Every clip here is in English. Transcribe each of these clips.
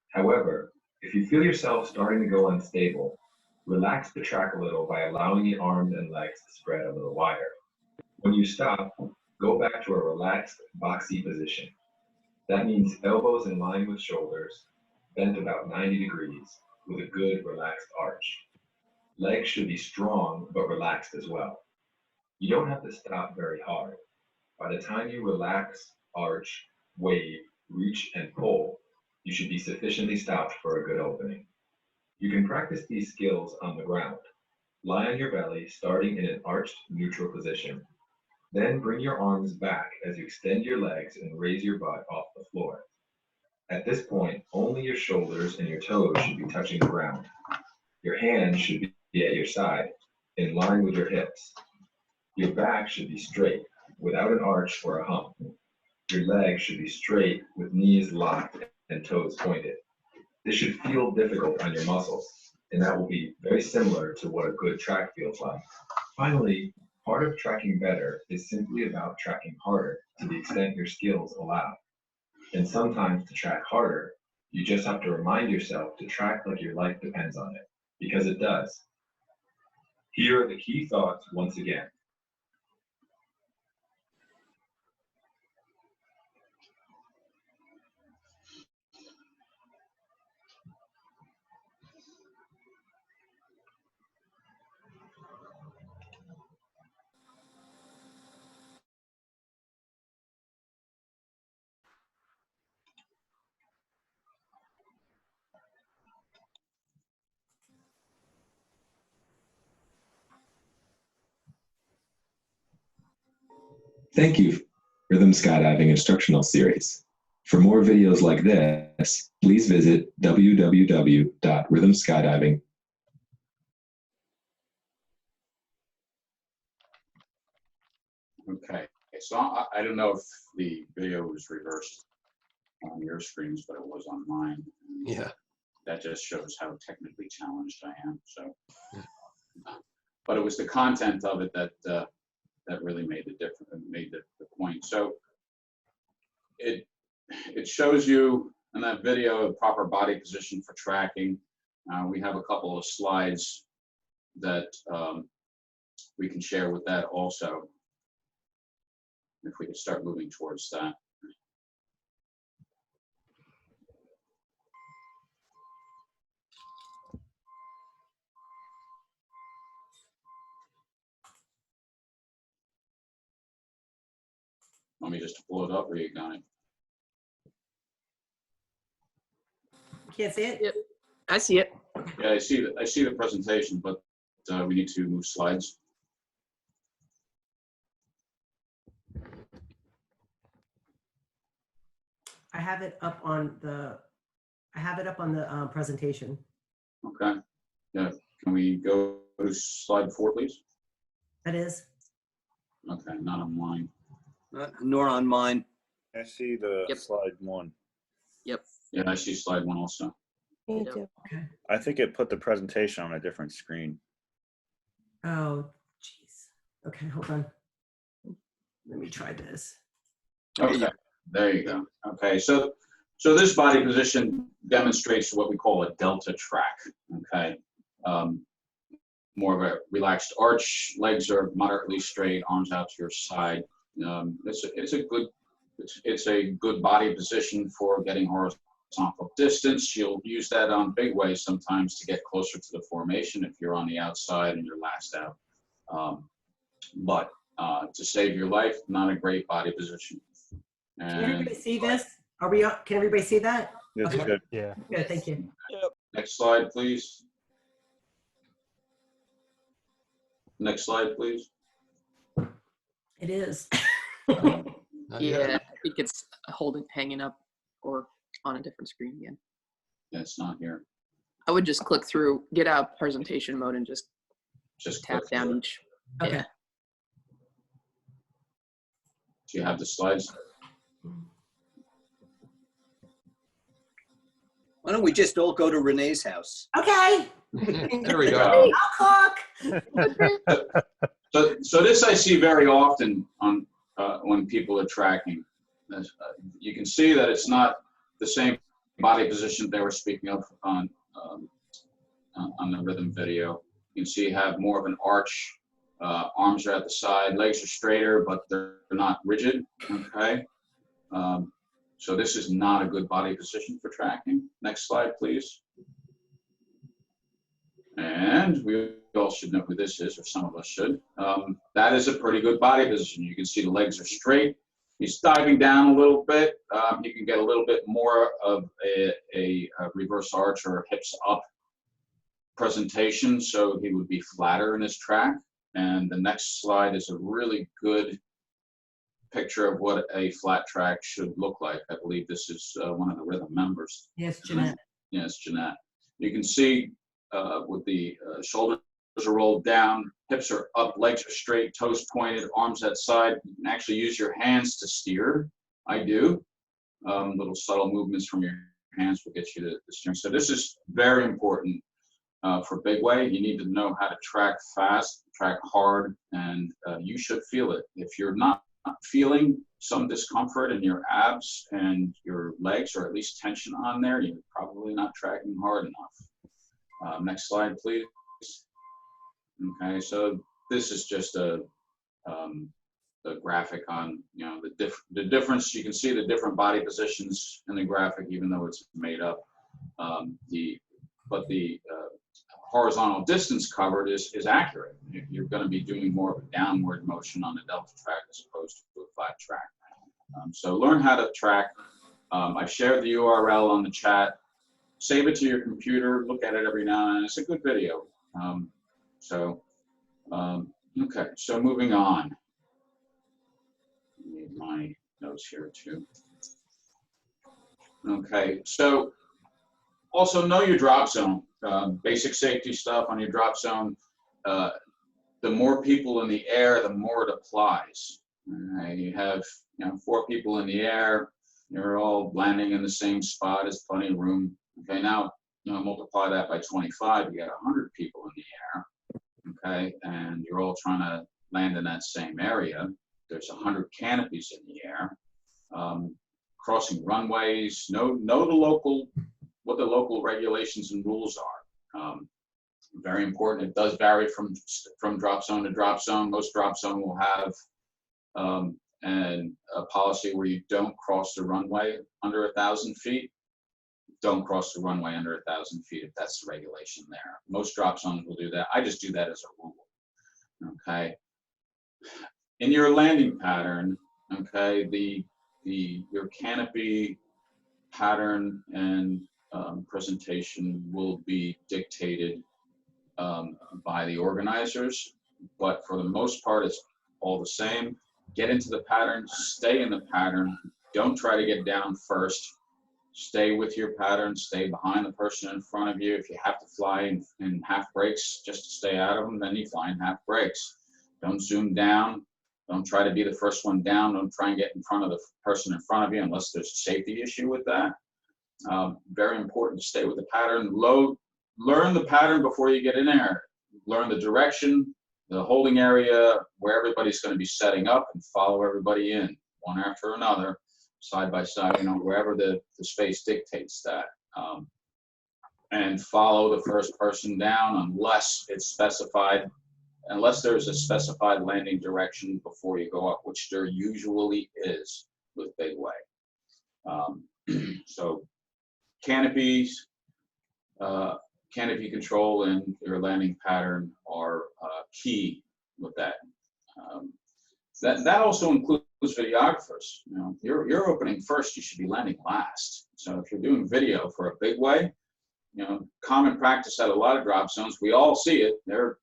However, if you feel yourself starting to go unstable, relax the track a little by allowing the arms and legs to spread a little wider. When you stop, go back to a relaxed, boxy position. That means elbows in line with shoulders, bent about 90 degrees, with a good relaxed arch. Legs should be strong but relaxed as well. You don't have to stop very hard. By the time you relax, arch, wave, reach, and pull, you should be sufficiently stopped for a good opening. You can practice these skills on the ground. Lie on your belly, starting in an arched neutral position. Then bring your arms back as you extend your legs and raise your butt off the floor. At this point, only your shoulders and your toes should be touching the ground. Your hands should be at your side, in line with your hips. Your back should be straight, without an arch or a hump. Your legs should be straight, with knees locked and toes pointed. This should feel difficult on your muscles, and that will be very similar to what a good track feels like. Finally, part of tracking better is simply about tracking harder to the extent your skills allow. And sometimes to track harder, you just have to remind yourself to track like your life depends on it, because it does. Here are the key thoughts once again. Thank you, Rhythm Skydiving Instructional Series. For more videos like this, please visit www.rhythmskydiving.com. Okay, so I don't know if the video was reversed on your screens, but it was on mine. Yeah. That just shows how technically challenged I am. So, but it was the content of it that that really made the difference, made the point. So it shows you in that video a proper body position for tracking. We have a couple of slides that we can share with that also. If we could start moving towards that. Want me just to pull it up, or you got it? Can't see it? Yep, I see it. Yeah, I see the presentation, but we need to move slides. I have it up on the presentation. Okay. Yeah. Can we go to slide 4, please? That is. Okay, not on mine. Nor on mine. I see the slide 1. Yep. Yeah, I see slide 1 also. Me Yep. too. Okay. I think it put the presentation on a different screen. Oh, jeez. Okay, hold on. Let me try this. Okay, there you go. Okay, so this body position demonstrates what we call a delta track. Okay, more of a relaxed arch. Legs are moderately straight, arms out to your side. It's a good body position for getting horizontal distance. You'll use that on big waves sometimes to get closer to the formation if you're on the outside and you're last out. But to save your life, not a great body position. And Can everybody see this? Are we up? Can everybody see that? It's Okay. good. Yeah. Good, thank you. next slide, please. Next slide, please. It is. Yeah, I think it's hanging up or on a different screen again. Yeah, it's not here. I would just click through, get out presentation mode and just tap click down through it. each. Okay. Yeah. Do you have the slides? Why don't we just all go to Renee's house? Okay. There we go. I'll cook. So this I see very often on when people are tracking. You can see that it's not the same body position they were speaking of on the rhythm video. You can see you have more of an arch. Arms are at the side, legs are straighter, but they're not rigid. Okay. So this is not a good body position for tracking. Next slide, please. And we all should know who this is, or some of us should. That is a pretty good body position. You can see the legs are straight. He's diving down a little bit. You can get a little bit more of a reverse arch or hips up presentation, so he would be flatter in his track. And the next slide is a really good picture of what a flat track should look like. I believe this is one of the rhythm members. Yes, Jeanette. Yes, Jeanette. You can see with the shoulders are rolled down, hips are up, legs are straight, toes pointed, arms at side. You can actually use your hands to steer. I do. Little subtle movements from your hands will get you to the steering. So this is very important for big way. You need to know how to track fast, track hard, and you should feel it. If you're not feeling some discomfort in your abs and your legs, or at least tension on there, you're probably not tracking hard enough. Next slide, please. Okay, so this is just a graphic on, you know, the difference. You can see the different body positions in the graphic, even though it's made up. But the horizontal distance covered is accurate. You're going to be doing more of a downward motion on the delta track as opposed to a flat track. So learn how to track. I've shared the URL on the chat. Save it to your computer. Look at it every now and then. It's a good video. Okay, so moving on. Need my notes here too. Okay, so also know your drop zone. Basic safety stuff on your drop zone. The more people in the air, the more it applies. You have 4 people in the air. You're all landing in the same spot. There's plenty of room. Okay, now multiply that by 25. You got 100 people in the air. Okay, and you're all trying to land in that same area. There's 100 canopies in the air. Crossing runways. Know what the local regulations and rules are. Very important. It does vary from drop zone to drop zone. Most drop zone will have a policy where you don't cross the runway under 1,000 feet. Don't cross the runway under 1,000 feet if that's the regulation there. Most drop zones will do that. I just do that as a rule. Okay. In your landing pattern, okay, your canopy pattern and presentation will be dictated by the organizers, but for the most part, it's all the same. Get into the pattern, stay in the pattern. Don't try to get down first. Stay with your pattern, stay behind the person in front of you. If you have to fly in half brakes just to stay out of them, then you fly in half brakes. Don't zoom down. Don't try to be the first one down. Don't try and get in front of the person in front of you unless there's a safety issue with that. Very important to stay with the pattern. Learn the pattern before you get in there. Learn the direction, the holding area, where everybody's going to be setting up, and follow everybody in, one after another, side by side, wherever the space dictates that. And follow the first person down unless it's specified, unless there's a specified landing direction before you go up, which there usually is with big way. So canopies, canopy control and your landing pattern are key with that. That also includes videographers. You're opening first, you should be landing last. So if you're doing video for a big way, common practice at a lot of drop zones, we all see it. They're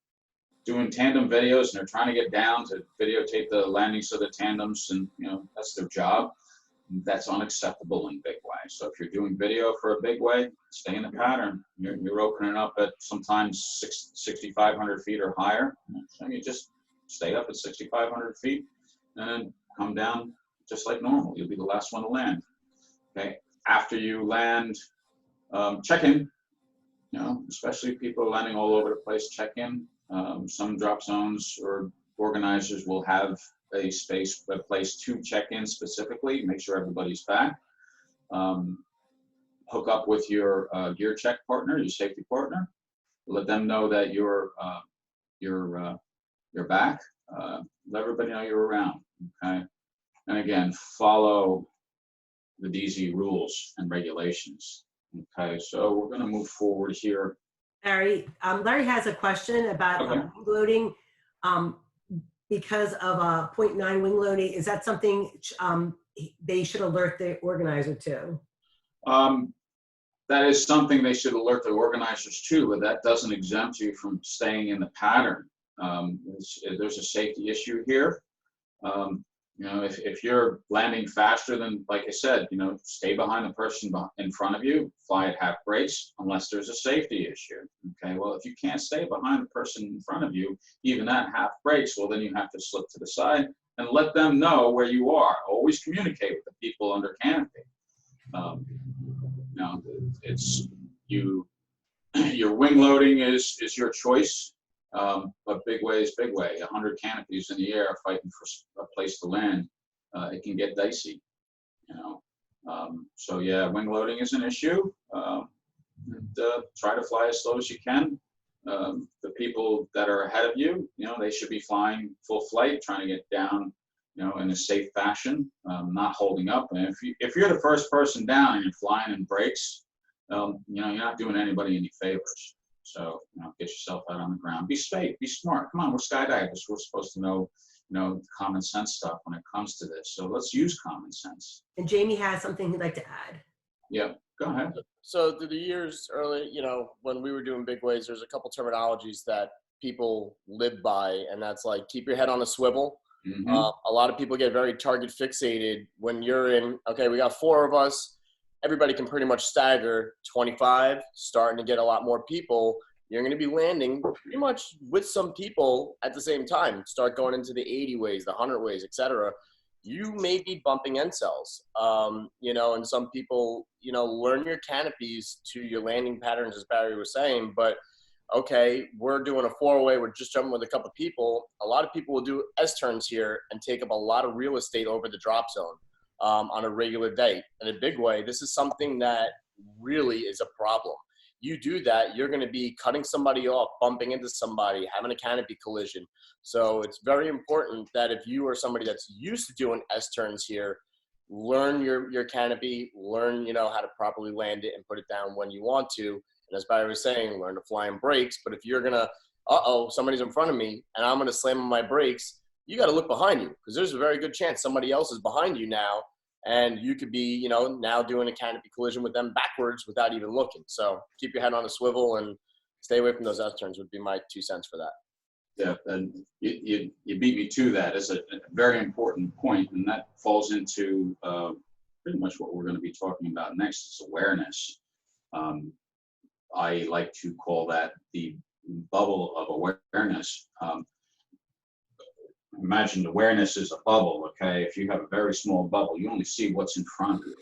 doing tandem videos and they're trying to get down to videotape the landings of the tandems, and that's their job. That's unacceptable in big way. So if you're doing video for a big way, stay in the pattern. You're opening up at sometimes 6,500 feet or higher. So you just stay up at 6,500 feet and then come down just like normal. You'll be the last one to land. Okay. After you land, check in. Especially people landing all over the place, check in. Some drop zones or organizers will have a place to check in specifically, make sure everybody's back. hook up with your gear check partner, your safety partner. Let them know that you're back. Let everybody know you're around. Okay. And again, follow the DZ rules and regulations. Okay. So we're going to move forward here. Larry, Larry has a question about Okay. wing loading. Because of a 0.9 wing loading, is that something they should alert the organizer to? That is something they should alert the organizers to, but that doesn't exempt you from staying in the pattern. There's a safety issue here. You know, if you're landing faster than, like I said, you know, stay behind the person in front of you, fly at half brakes, unless there's a safety issue. Okay, well, if you can't stay behind the person in front of you, even at half brakes, well, then you have to slip to the side and let them know where you are. Always communicate with the people under canopy. You know, it's you. Your wing loading is your choice. But big way is big way. 100 canopies in the air fighting for a place to land. It can get dicey, you know. So yeah, wing loading is an issue. Try to fly as slow as you can. The people that are ahead of you, you know, they should be flying full flight, trying to get down, you know, in a safe fashion, not holding up. And if you're the first person down and you're flying in brakes, you know, you're not doing anybody any favors. So, you know, get yourself out on the ground. Be safe, be smart. Come on, we're skydivers. We're supposed to know, you know, common sense stuff when it comes to this. So let's use common sense. And Jamie has something he'd like to add. Yeah, go ahead. So through the years early, you know, when we were doing big waves, there's a couple terminologies that people live by, and that's like, keep your head on a swivel. Mm-hmm. A lot of people get very target fixated when you're in, okay, we got 4 of us. Everybody can pretty much stagger 25, starting to get a lot more people. You're going to be landing pretty much with some people at the same time. Start going into the 80 ways, the 100 ways, etc. You may be bumping end cells, you know, and some people, you know, learn your canopies to your landing patterns, as Barry was saying. But okay, we're doing a 4-way, we're just jumping with a couple people. A lot of people will do S-turns here and take up a lot of real estate over the drop zone. On a regular day. In a big way, this is something that really is a problem. You do that, you're going to be cutting somebody off, bumping into somebody, having a canopy collision. So it's very important that if you are somebody that's used to doing S-turns here, learn your canopy, learn, you know, how to properly land it and put it down when you want to. And as Barry was saying, learn to fly in brakes. But if you're going to, somebody's in front of me and I'm going to slam on my brakes, you got to look behind you, because there's a very good chance somebody else is behind you now, and you could be, you know, now doing a canopy collision with them backwards without even looking. So keep your head on a swivel and stay away from those S-turns would be my 2 cents for that. Yeah, and you beat me to that. It's a very important point, and that falls into pretty much what we're going to be talking about next is awareness. I like to call that the bubble of awareness. Imagine awareness is a bubble, okay? If you have a very small bubble, you only see what's in front of you,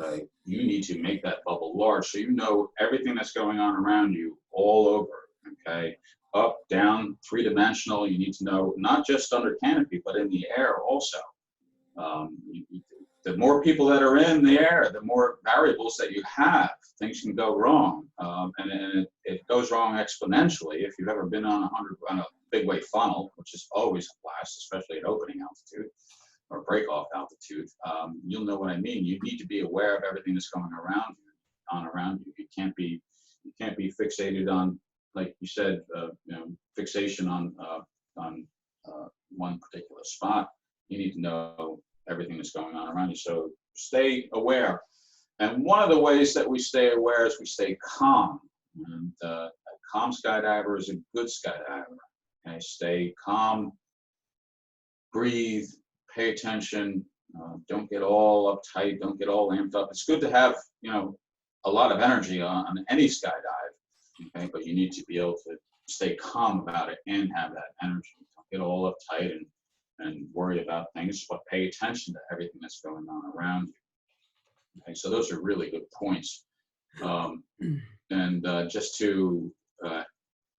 okay? You need to make that bubble large so you know everything that's going on around you all over, okay? Up, down, 3-dimensional, you need to know not just under canopy, but in the air also. The more people that are in the air, the more variables that you have, things can go wrong. And it goes wrong exponentially. If you've ever been on a big wave funnel, which is always a blast, especially at opening altitude or break-off altitude, you'll know what I mean. You need to be aware of everything that's going around you. You can't be fixated on, like you said, you know, fixation on one particular spot. You need to know everything that's going on around you. So stay aware. And one of the ways that we stay aware is we stay calm. And a calm skydiver is a good skydiver. Okay, stay calm, breathe, pay attention. Don't get all uptight. Don't get all amped up. It's good to have, you know, a lot of energy on any skydive. Okay, but you need to be able to stay calm about it and have that energy. Don't get all uptight and worry about things, but pay attention to everything that's going on around you. Okay, so those are really good points. And just to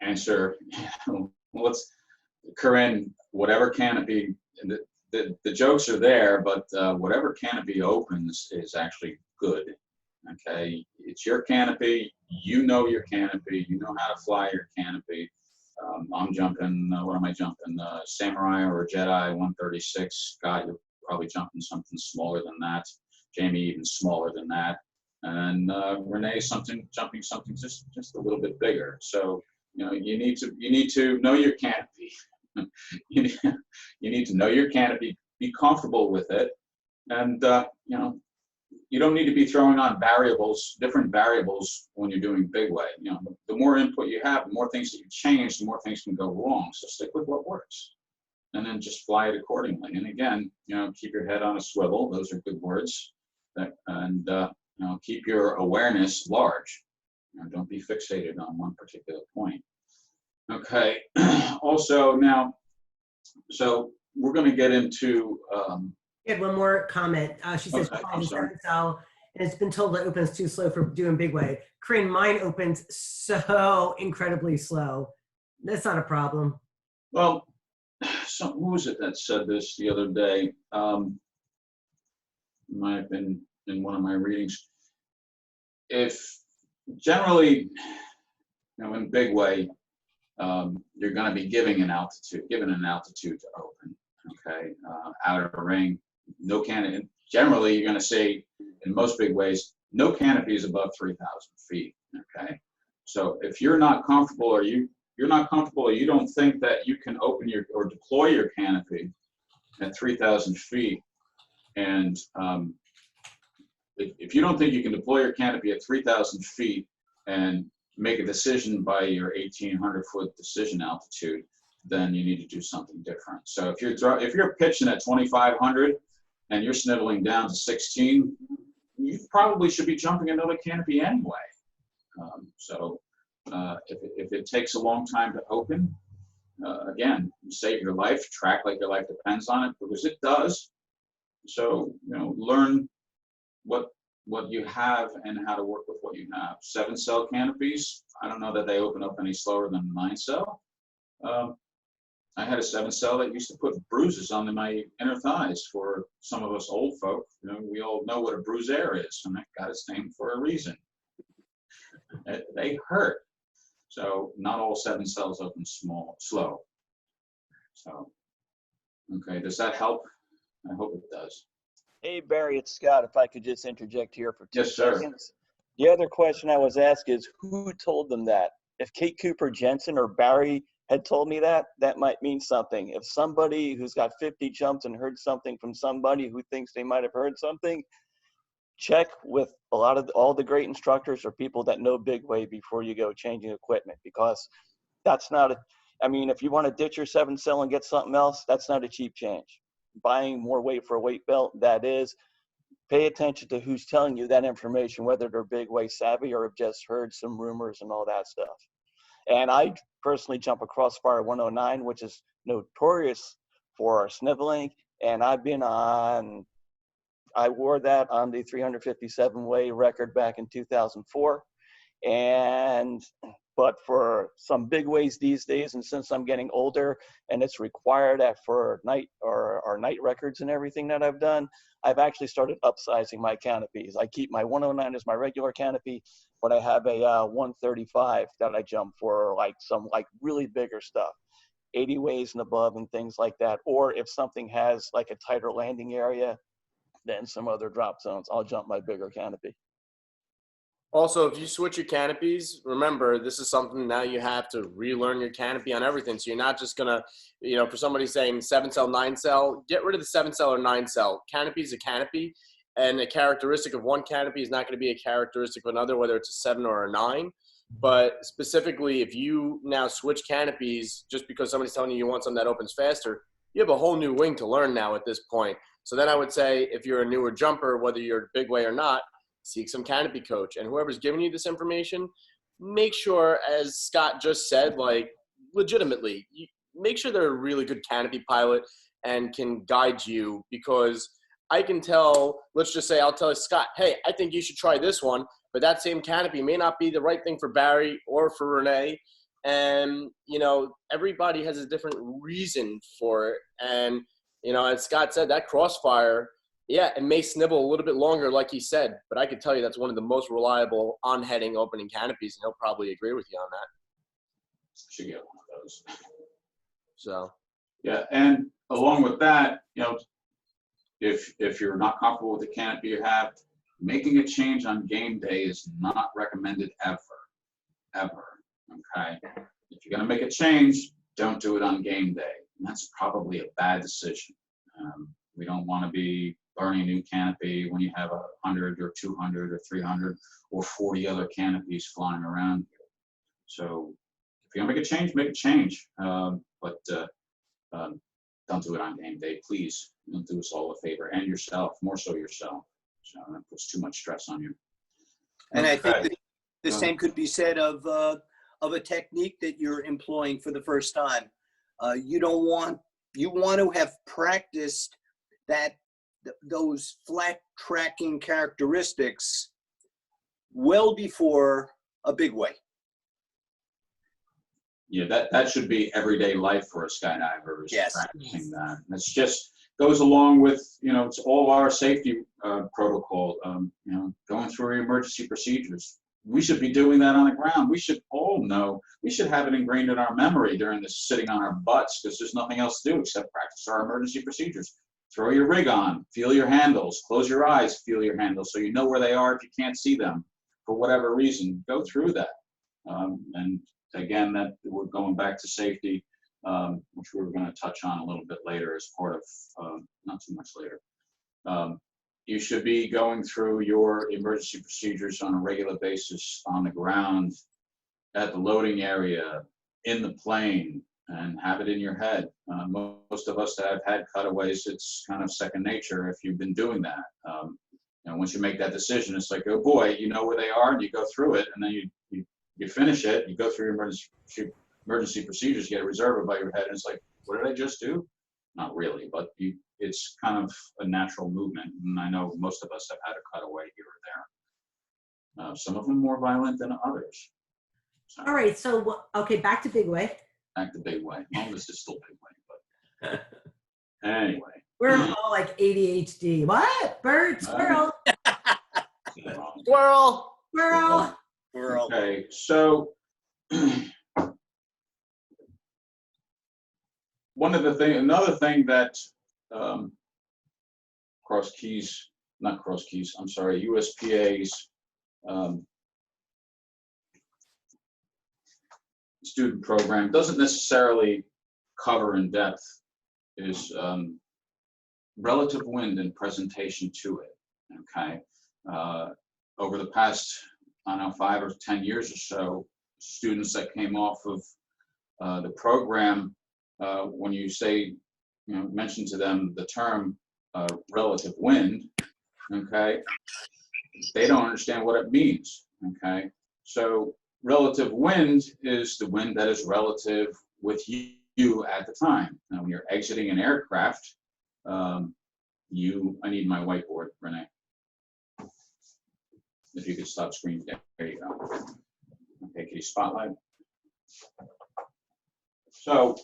answer, Corinne, whatever canopy, the jokes are there, but whatever canopy opens is actually good. Okay, it's your canopy. You know your canopy. You know how to fly your canopy. I'm jumping. What am I jumping? Samurai or Jedi 136. Scott, you're probably jumping something smaller than that. Jamie even smaller than that. And Renee jumping something just a little bit bigger. So you need to know your canopy. you need to know your canopy. Be comfortable with it, and you don't need to be throwing on different variables when you're doing big way. The more input you have, the more things that you change, the more things can go wrong. So stick with what works, and then just fly it accordingly. And again, keep your head on a swivel. Those are good words. And keep your awareness large. Don't be fixated on one particular point. Okay. Also now, so we're going to get into. We had one more comment. She says, Okay, "Try I'm the sorry. 7-cell, and it's been told it opens too slow for doing big way. Corinne, mine opens so incredibly slow. That's not a problem." Well, so who was it that said this the other day? Might have been in one of my readings. If generally, in big way, you're going to be given an altitude to open. Okay, outer ring, no canopy. Generally, you're going to say in most big ways, no canopy is above 3,000 feet. Okay, so if you're not comfortable, or you're not comfortable, or you don't think that you can open or deploy your canopy at 3,000 feet, and if you don't think you can deploy your canopy at 3,000 feet and make a decision by your 1,800-foot decision altitude, then you need to do something different. So if you're pitching at 2,500 and you're sniveling down to 16, you probably should be jumping another canopy anyway. If it takes a long time to open, again, save your life, track like your life depends on it, because it does. So learn what you have and how to work with what you have. 7-cell canopies, I don't know that they open up any slower than 9-cell. I had a 7-cell that used to put bruises on my inner thighs. For some of us old folk, we all know what a bruisere is, and that got its name for a reason. They hurt. So not all 7-cells open slow. So, okay, does that help? I hope it does. Hey, Barry, it's Scott. If I could just interject here for 2 Yes, sir. seconds. The other question I was asked is, who told them that? If Kate Cooper Jensen or Barry had told me that might mean something. If somebody who's got 50 jumps and heard something from somebody who thinks they might have heard something, check with all the great instructors or people that know big way before you go changing equipment, because that's not if you want to ditch your 7-cell and get something else, that's not a cheap change. Buying more weight for a weight belt, that is. Pay attention to who's telling you that information, whether they're big way savvy or have just heard some rumors and all that stuff. And I personally jump a Crossfire 109, which is notorious for sniveling, and I wore that on the 357 way record back in 2004. But for some big ways these days, and since I'm getting older and it's required for night records and everything that I've done, I've actually started upsizing my canopies. I keep my 109 as my regular canopy, but I have a 135 that I jump for some really bigger stuff, 80 ways and above and things like that. Or if something has like a tighter landing area than some other drop zones, I'll jump my bigger canopy. Also, if you switch your canopies, remember, this is something now you have to relearn your canopy on everything. So you're not just going to, for somebody saying 7-cell, 9-cell, get rid of the 7-cell or 9-cell. Canopy is a canopy, and a characteristic of one canopy is not going to be a characteristic of another, whether it's a 7 or a 9. But specifically, if you now switch canopies just because somebody's telling you want something that opens faster, you have a whole new wing to learn now at this point. So then I would say, if you're a newer jumper, whether you're big way or not, seek some canopy coach. And whoever's giving you this information, make sure, as Scott just said, legitimately, make sure they're a really good canopy pilot and can guide you, because I can tell, let's just say I'll tell Scott, hey, I think you should try this one, but that same canopy may not be the right thing for Barry or for Renee. And, everybody has a different reason for it. And, as Scott said, that Crossfire Yeah, it may snibble a little bit longer, like he said, but I could tell you that's one of the most reliable on-heading opening canopies, and he'll probably agree with you on that. Should get one of those. So, Yeah, and along with that, you know, if you're not comfortable with the canopy you have, making a change on game day is not recommended ever. Okay? If you're going to make a change, don't do it on game day. And that's probably a bad decision. We don't want to be burning a new canopy when you have 100 or 200 or 300 or 40 other canopies flying around here. So if you're going to make a change, make a change. But don't do it on game day, please. Don't do us all a favor, and yourself, more so yourself. So that puts too much stress on you. And I think Okay. that the same could be said of a technique that you're employing for the first time. You want to have practiced those flat tracking characteristics well before a big way. Yeah, that should be everyday life for a skydiver, is Yes. practicing that. That's just goes along with, you know, it's all our safety protocol, you know, going through our emergency procedures. We should be doing that on the ground. We should all know, we should have it ingrained in our memory during this sitting on our butts, because there's nothing else to do except practice our emergency procedures. Throw your rig on, feel your handles, close your eyes, feel your handles, so you know where they are if you can't see them for whatever reason. Go through that. And again, that we're going back to safety, which we were going to touch on a little bit later as part of, not too much later. You should be going through your emergency procedures on a regular basis on the ground, at the loading area, in the plane, and have it in your head. Most of us that have had cutaways, it's kind of second nature if you've been doing that. And once you make that decision, it's like, oh boy, you know where they are, and you go through it, and then you finish it, you go through your emergency procedures, you get a reserve above your head, and it's like, what did I just do? Not really, but it's kind of a natural movement, and I know most of us have had a cutaway here or there. Some of them more violent than others. So, All right, so, okay, back to Big Way. back to Big Way. Well, this is still Big Way, but anyway. We're all like ADHD. What? Bird, squirrel, squirrel. squirrel. Okay, so another thing that USPA's student program doesn't necessarily cover in depth is relative wind and presentation to it. Okay, over the past, I don't know, 5 or 10 years or so, students that came off of the program, when you say, mention to them the term relative wind, okay, they don't understand what it means. Okay, so relative wind is the wind that is relative with you at the time. Now, when you're exiting an aircraft, I need my whiteboard, Renee. If you could stop screen, there you go. Okay, can you spotlight? So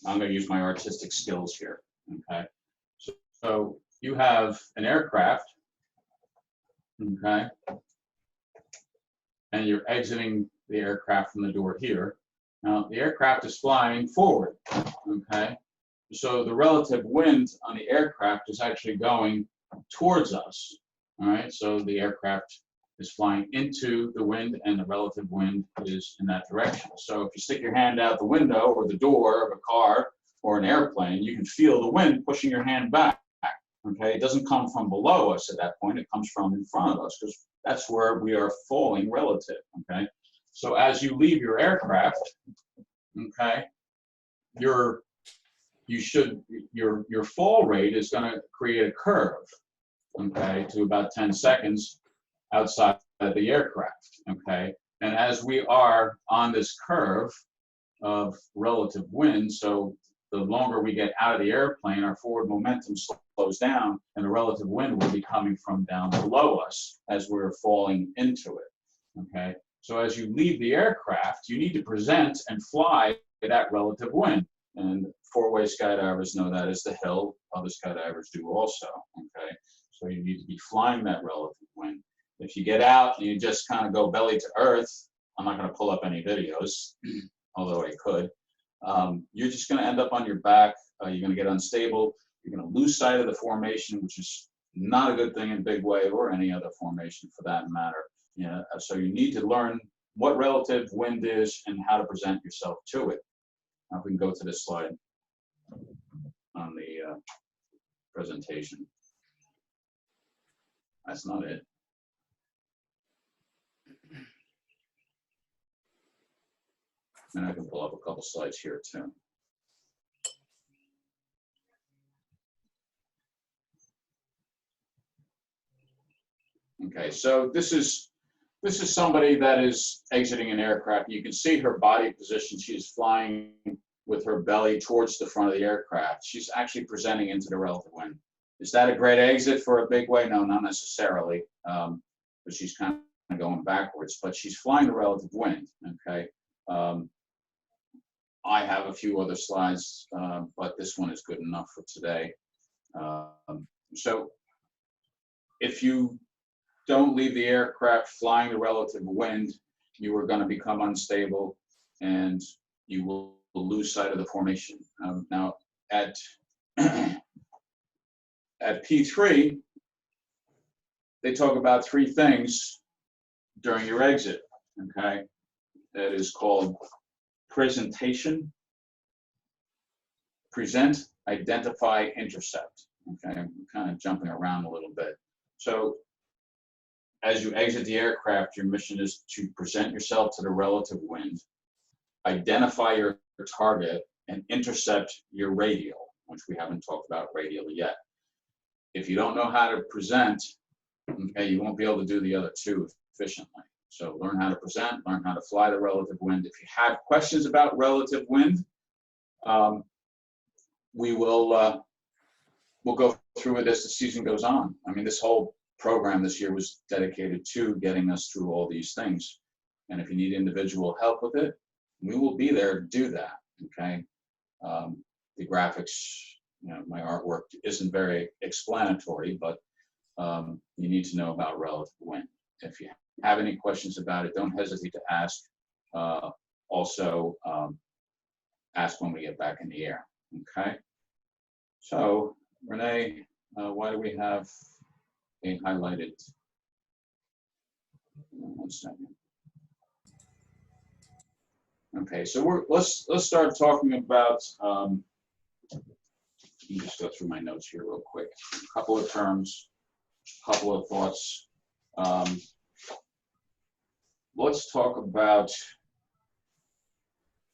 I'm going to use my artistic skills here. Okay, so you have an aircraft, okay, and you're exiting the aircraft from the door here. Now the aircraft is flying forward, okay, so the relative wind on the aircraft is actually going towards us. All right, so the aircraft is flying into the wind and the relative wind is in that direction. So if you stick your hand out the window or the door of a car or an airplane, you can feel the wind pushing your hand back. Okay, it doesn't come from below us at that point, it comes from in front of us, because that's where we are falling relative. Okay, so as you leave your aircraft, okay, your fall rate is going to create a curve, okay, to about 10 seconds outside of the aircraft, okay? And as we are on this curve of relative wind, so the longer we get out of the airplane, our forward momentum slows down, and the relative wind will be coming from down below us as we're falling into it, okay? So as you leave the aircraft, you need to present and fly that relative wind. And four-way skydivers know that as the hill. Other skydivers do also, okay? So you need to be flying that relative wind. If you get out and you just kind of go belly to earth, I'm not going to pull up any videos, although I could. You're just going to end up on your back. You're going to get unstable. You're going to lose sight of the formation, which is not a good thing in big wave or any other formation for that matter. Yeah, so you need to learn what relative wind is and how to present yourself to it. Now we can go to this slide on the presentation. That's not it. And I can pull up a couple slides here too. Okay, so this is somebody that is exiting an aircraft. You can see her body position. She is flying with her belly towards the front of the aircraft. She's actually presenting into the relative wind. Is that a great exit for a big wave? No, not necessarily, but she's kind of going backwards, but she's flying the relative wind, okay? I have a few other slides, but this one is good enough for today. So if you don't leave the aircraft flying the relative wind, you are going to become unstable and you will lose sight of the formation. Now at P3, they talk about three things during your exit, okay? That is called presentation, present, identify, intercept. Okay, I'm kind of jumping around a little bit. So as you exit the aircraft, your mission is to present yourself to the relative wind, identify your target, and intercept your radial, which we haven't talked about radial yet. If you don't know how to present, okay, you won't be able to do the other two efficiently. So learn how to present, learn how to fly the relative wind. If you have questions about relative wind, we'll go through it as the season goes on. I mean, this whole program this year was dedicated to getting us through all these things. And if you need individual help with it, we will be there to do that, okay? The graphics, you know, my artwork isn't very explanatory, but you need to know about relative wind. If you have any questions about it, don't hesitate to ask. Also, ask when we get back in the air, okay? So, Renee, why do we have a highlighted? One second. Okay, so let's start talking about. Let me just go through my notes here real quick. A couple of terms, a couple of thoughts. Let's talk about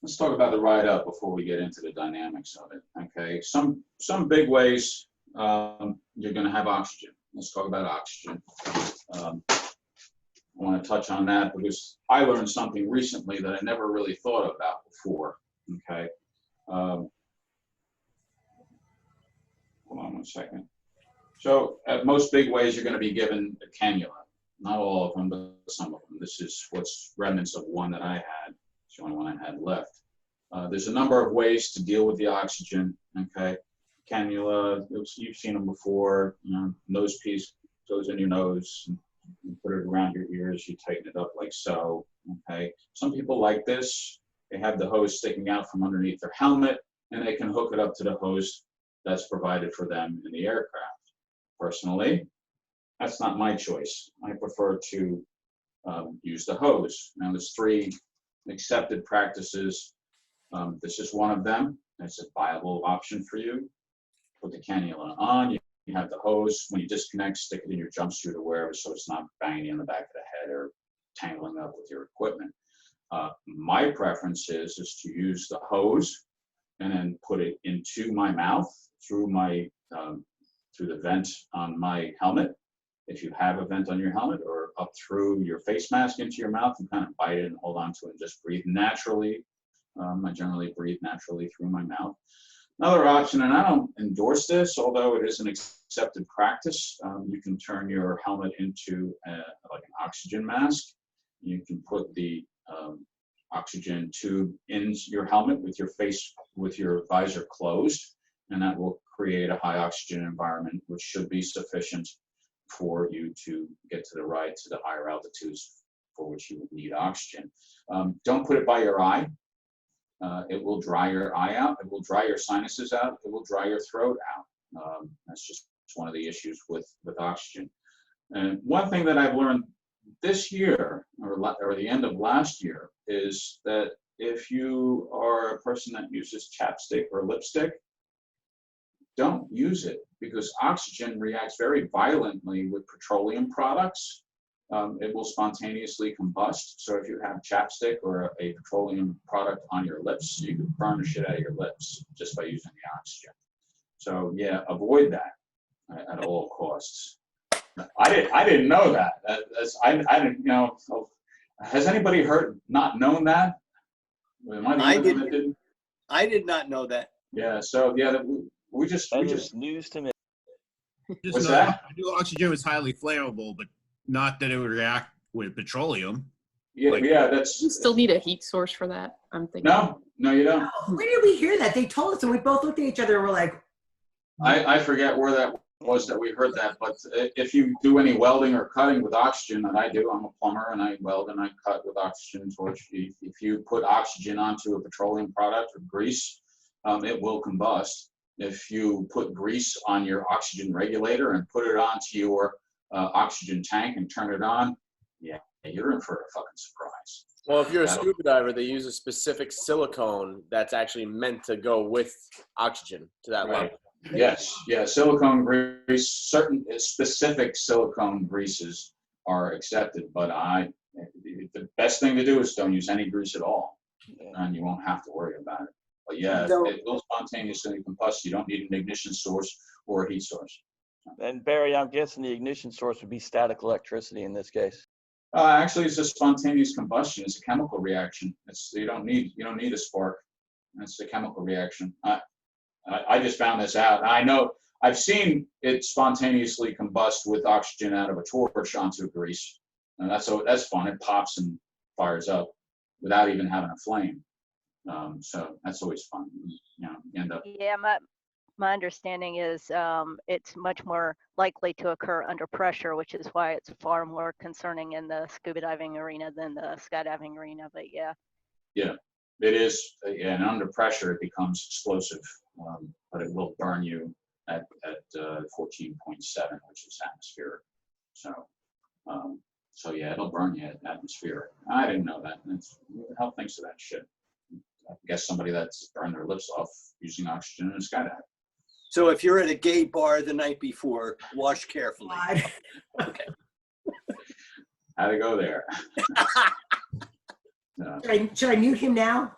the ride up before we get into the dynamics of it. Okay, some big ways you're going to have oxygen. Let's talk about oxygen. I want to touch on that because I learned something recently that I never really thought about before. Okay, hold on one second. So at most big ways, you're going to be given a cannula. Not all of them, but some of them. This is what's remnants of one that I had. It's the only one I had left. There's a number of ways to deal with the oxygen. Okay, cannula. You've seen them before. You know, nose piece goes in your nose. You put it around your ears. You tighten it up like so. Okay. Some people like this. They have the hose sticking out from underneath their helmet, and they can hook it up to the hose that's provided for them in the aircraft. Personally, that's not my choice. I prefer to use the hose. Now, there's three accepted practices. This is one of them. It's a viable option for you. Put the cannula on. You have the hose. When you disconnect, stick it in your jumpsuit or wherever so it's not banging you in the back of the head or tangling up with your equipment. My preference is to use the hose and then put it into my mouth through the vent on my helmet. If you have a vent on your helmet, or up through your face mask into your mouth, and kind of bite it and hold on to it and just breathe naturally. I generally breathe naturally through my mouth. Another option, and I don't endorse this, although it is an accepted practice, you can turn your helmet into like an oxygen mask. You can put the oxygen tube in your helmet with your visor closed, and that will create a high oxygen environment, which should be sufficient for you to get to the higher altitudes for which you would need oxygen. Don't put it by your eye. It will dry your eye out. It will dry your sinuses out. It will dry your throat out. That's just one of the issues with oxygen. And one thing that I've learned this year, or the end of last year, is that if you are a person that uses chapstick or lipstick, don't use it, because oxygen reacts very violently with petroleum products. It will spontaneously combust. So if you have chapstick or a petroleum product on your lips, you can burn the shit out of your lips just by using the oxygen. So yeah, avoid that at all costs. I didn't know that. I didn't, you know. Has anybody not known that? Am I the only one that didn't? I did not know that. Yeah. So yeah, we just news to me. What's that? I knew oxygen was highly flammable, but not that it would react with petroleum. Yeah, You still need a heat source for that, I'm thinking. No, you don't. Where did we hear that? They told us, and we both looked at each other and were like, I forget where that was that we heard that, but if you do any welding or cutting with oxygen, that I do, I'm a plumber and I weld and I cut with oxygen torch. If you put oxygen onto a petroleum product or grease, it will combust. If you put grease on your oxygen regulator and put it onto your oxygen tank and turn it on, yeah, you're in for a fucking surprise. Well, if you're a scuba diver, they use a specific silicone that's actually meant to go with oxygen to that level. Yes, yeah, silicone grease, certain specific silicone greases are accepted, but the best thing to do is don't use any grease at all, and you won't have to worry about it. But yeah, it will spontaneously combust. You don't need an ignition source or a heat source. And Barry, I'm guessing the ignition source would be static electricity in this case. Actually, it's a spontaneous combustion. It's a chemical reaction. You don't need a spark. It's a chemical reaction. I just found this out. I know I've seen it spontaneously combust with oxygen out of a torch onto grease, and that's fun. It pops and fires up without even having a flame. So that's always fun. You end up. Yeah, my understanding is it's much more likely to occur under pressure, which is why it's far more concerning in the scuba diving arena than the skydiving arena. But yeah. Yeah, it is. And under pressure, it becomes explosive, but it will burn you at 14.7, which is atmospheric. So yeah, it'll burn you at atmospheric. I didn't know that. Who the hell thinks of that shit? I guess somebody that's burned their lips off using oxygen in a skydive. So if you're at a gay bar the night before, wash carefully. Okay. How to go there? Should I mute him now?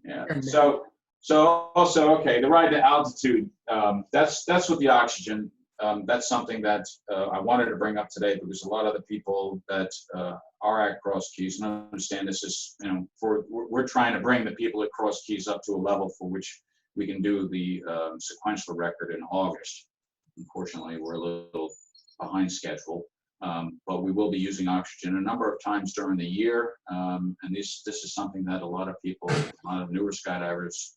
Yeah. So also, okay, the ride to altitude. That's with the oxygen. That's something that I wanted to bring up today because a lot of the people that are at Cross Keys, and I understand this is, we're trying to bring the people at Cross Keys up to a level for which we can do the sequential record in August. Unfortunately, we're a little behind schedule, but we will be using oxygen a number of times during the year, and this is something that a lot of people, a lot of newer skydivers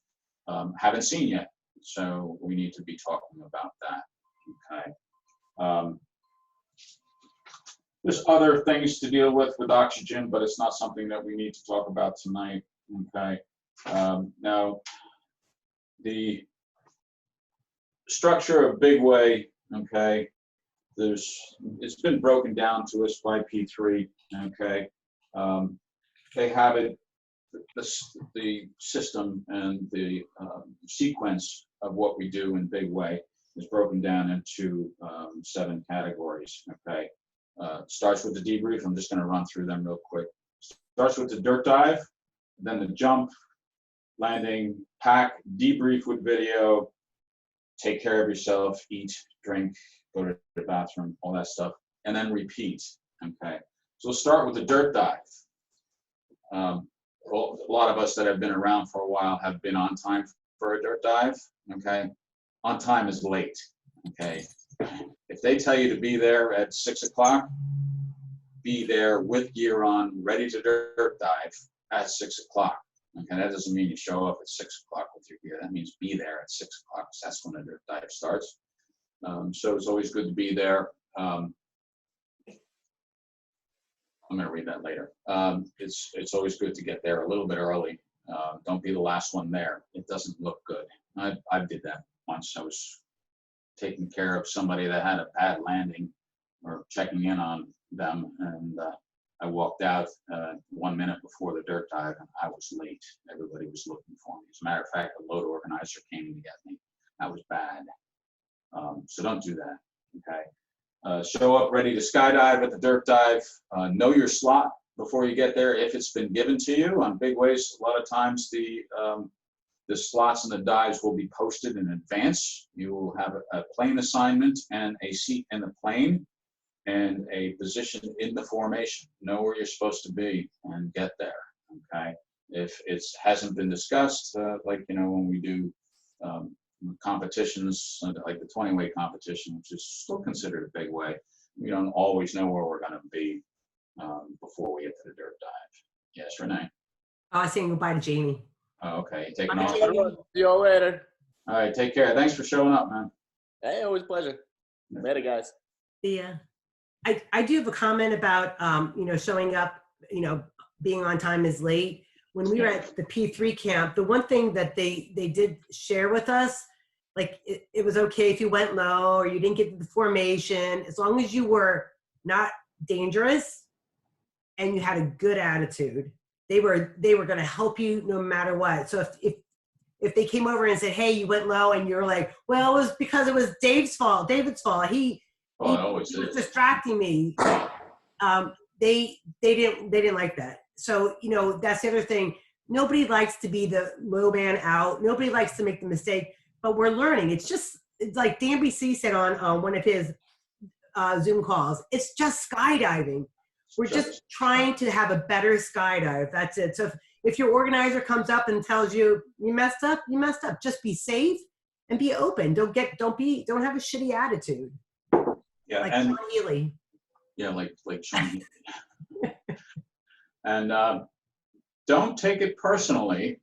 haven't seen yet. So we need to be talking about that. Okay. There's other things to deal with oxygen, but it's not something that we need to talk about tonight. Okay. Now, the structure of Bigway. Okay. It's been broken down to us by P3. Okay. They have it. The system and the sequence of what we do in Bigway is broken down into 7 categories. Okay, starts with the debrief. I'm just going to run through them real quick. Starts with the dirt dive, then the jump, landing, pack, debrief with video, take care of yourself, eat, drink, go to the bathroom, all that stuff, and then repeat. Okay, so we'll start with the dirt dive. Well, a lot of us that have been around for a while have been on time for a dirt dive. Okay, on time is late. Okay, if they tell you to be there at 6 o'clock, be there with gear on, ready to dirt dive at 6 o'clock. Okay, that doesn't mean you show up at 6 o'clock with your gear. That means be there at 6 o'clock, because that's when the dirt dive starts. So it's always good to be there. I'm going to read that later. It's always good to get there a little bit early. Don't be the last one there. It doesn't look good. I did that once. I was taking care of somebody that had a bad landing, or checking in on them, and I walked out 1 minute before the dirt dive, and I was late. Everybody was looking for me. As a matter of fact, the load organizer came to get me. That was bad. So don't do that. Okay. Show up ready to skydive at the dirt dive. Know your slot before you get there if it's been given to you. On big waves, a lot of times the slots and the dives will be posted in advance. You will have a plane assignment and a seat in the plane and a position in the formation. Know where you're supposed to be and get there. Okay. If it hasn't been discussed, like, you know, when we do competitions like the 20-way competition, which is still considered a big way, we don't always know where we're going to be before we get to the dirt dive. Yes, Renee? I was saying goodbye to Jamie. Oh, okay. Taking Bye, off. Jamie. See y'all later. All right, take care. Thanks for showing up, man. Hey, always a pleasure. Later, guys. Yeah. I do have a comment about, you know, showing up, you know, being on time is late. When we were at the P3 camp, the one thing that they did share with us, like it was okay if you went low or you didn't get to the formation, as long as you were not dangerous and you had a good attitude, they were going to help you no matter what. So if they came over and said, hey, you went low, and you're like, well, it was because it was David's fault. He was distracting me. They didn't like that. So, you know, that's the other thing. Nobody likes to be the low man out. Nobody likes to make the mistake, but we're learning. It's like Dan BC said on one of his Zoom calls. It's just skydiving. We're just trying to have a better skydive. That's it. So if your organizer comes up and tells you you messed up, you messed up. Just be safe and be open. Don't have a shitty attitude. Yeah, like and Sean Healy. Yeah, like Sean Healy. And don't take it personally.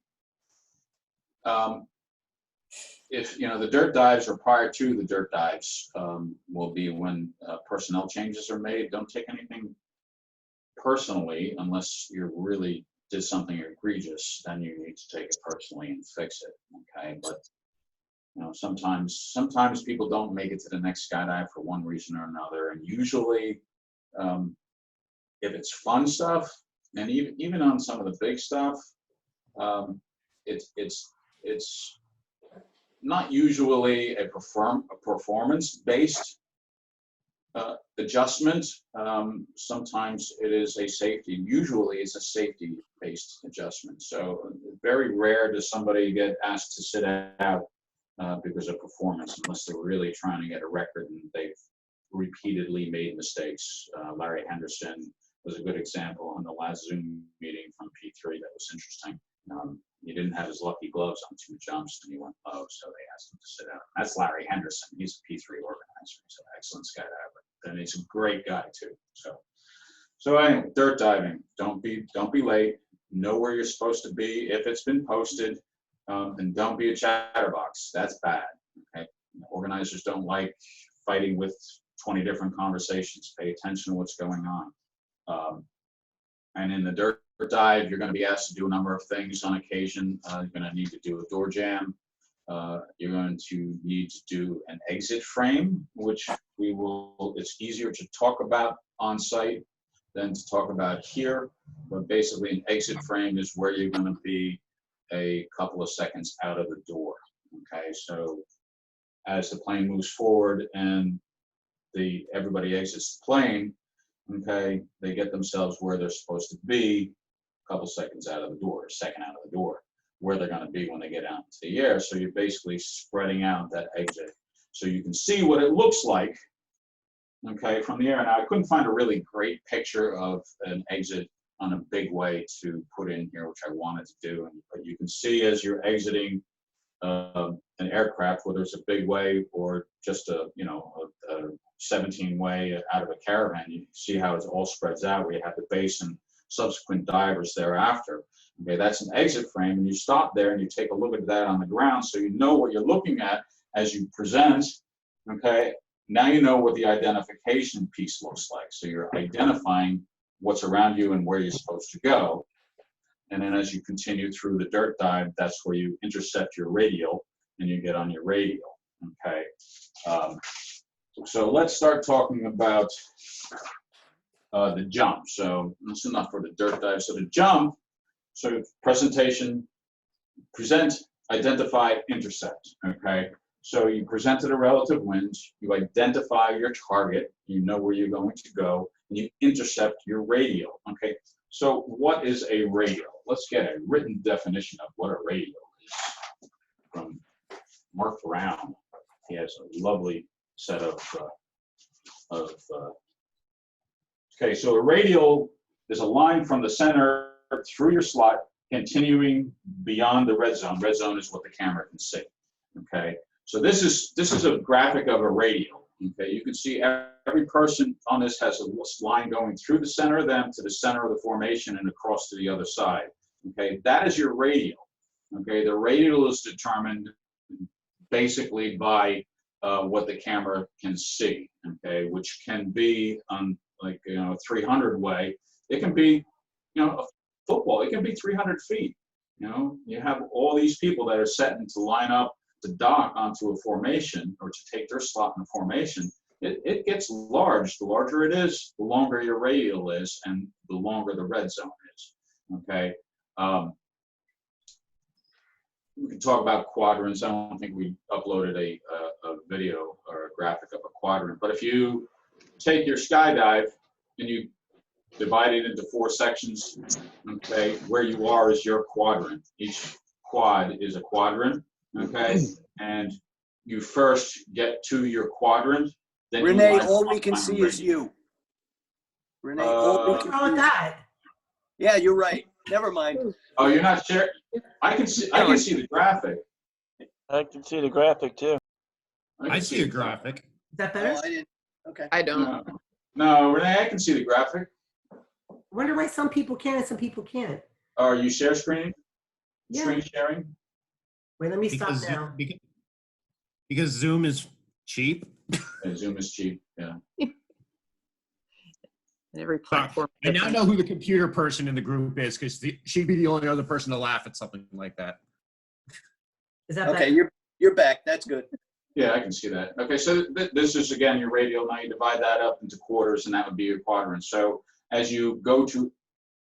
If you know the dirt dives or prior to the dirt dives will be when personnel changes are made. Don't take anything personally unless you really did something egregious. Then you need to take it personally and fix it. Okay, but you know sometimes people don't make it to the next skydive for one reason or another, and usually if it's fun stuff, and even on some of the big stuff, it's not usually a performance-based adjustment. Sometimes it is a safety. Usually, it's a safety-based adjustment. So very rare does somebody get asked to sit out because of performance, unless they're really trying to get a record and they've repeatedly made mistakes. Larry Henderson was a good example on the last Zoom meeting from P3 that was interesting. He didn't have his lucky gloves on 2 jumps and he went low, so they asked him to sit out. That's Larry Henderson. He's a P3 organizer. He's an excellent skydiver, and he's a great guy too. So anyway, dirt diving. Don't be late. Know where you're supposed to be if it's been posted, and don't be a chatterbox. That's bad. Okay, organizers don't like fighting with 20 different conversations. Pay attention to what's going on. And in the dirt dive, you're going to be asked to do a number of things on occasion. You're going to need to do a door jam. You're going to need to do an exit frame, which it's easier to talk about on site than to talk about here. But basically an exit frame is where you're going to be a couple of seconds out of the door. Okay, so as the plane moves forward and everybody exits the plane, okay, they get themselves where they're supposed to be a couple seconds out of the door, a second out of the door, where they're going to be when they get out into the air. So you're basically spreading out that exit. So you can see what it looks like, okay, from the air. Now, I couldn't find a really great picture of an exit on a big way to put in here, which I wanted to do. But you can see as you're exiting an aircraft, whether it's a big way or just a 17 way out of a caravan. You see how it all spreads out, where you have the base and subsequent divers thereafter. Okay, that's an exit frame, and you stop there and you take a look at that on the ground, so you know what you're looking at as you present. Okay, now you know what the identification piece looks like. So you're identifying what's around you and where you're supposed to go. And then as you continue through the dirt dive, that's where you intercept your radial and you get on your radial. Okay. So let's start talking about the jump. So that's enough for the dirt dive. So the jump, so presentation, present, identify, intercept. Okay. So you present at a relative wind, you identify your target, you know where you're going to go, and you intercept your radial. Okay. So what is a radial? Let's get a written definition of what a radial is from Mark Brown. He has a lovely set of okay, so a radial is a line from the center through your slot, continuing beyond the red zone. Red zone is what the camera can see. Okay, so this is a graphic of a radial. Okay, you can see every person on this has a line going through the center of them to the center of the formation and across to the other side. Okay, that is your radial. Okay, the radial is determined basically by what the camera can see. Okay, which can be on like a 300 way. It can be a football. It can be 300 feet. You have all these people that are setting to line up to dock onto a formation or to take their slot in a formation. It gets large. The larger it is, the longer your radial is, and the longer the red zone is. Okay. We can talk about quadrants. I don't think we uploaded a video or a graphic of a quadrant, but if you take your skydive and you divide it into 4 sections, okay, where you are is your quadrant. Each quad is a quadrant, okay, and you first get to your quadrant. Then Renee, all we can see is you. Renee, all we What's can wrong with see. that? Yeah, you're right. Never mind. Oh, you're not sharing? I can see the graphic. I can see the graphic too. I see a graphic. Is that better? Oh, I didn't. Okay. I don't. No, Renee, I can see the graphic. I wonder why some people can and some people can't. Are you share screen? Yeah. Screen sharing? Wait, let me stop Because now. because Zoom is cheap. Yeah, Zoom is cheap. Yeah. And every platform. I now know who the computer person in the group is because she'd be the only other person to laugh at something like that. Is that Okay, better? you're back. That's good. Yeah, I can see that. Okay, so this is again your radial. Now you divide that up into quarters, and that would be your quadrant. So as you go to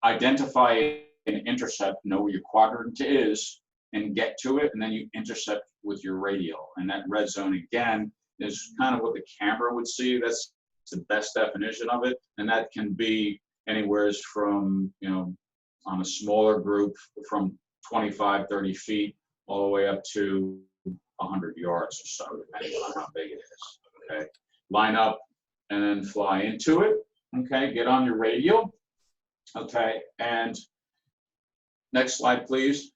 identify and intercept, know where your quadrant is, and get to it, and then you intercept with your radial. And that red zone again is kind of what the camera would see. That's the best definition of it, and that can be anywhere from on a smaller group from 25, 30 feet all the way up to 100 yards or so, depending on how big it is. Okay, line up and then fly into it. Okay, get on your radial. Okay, and next slide, please.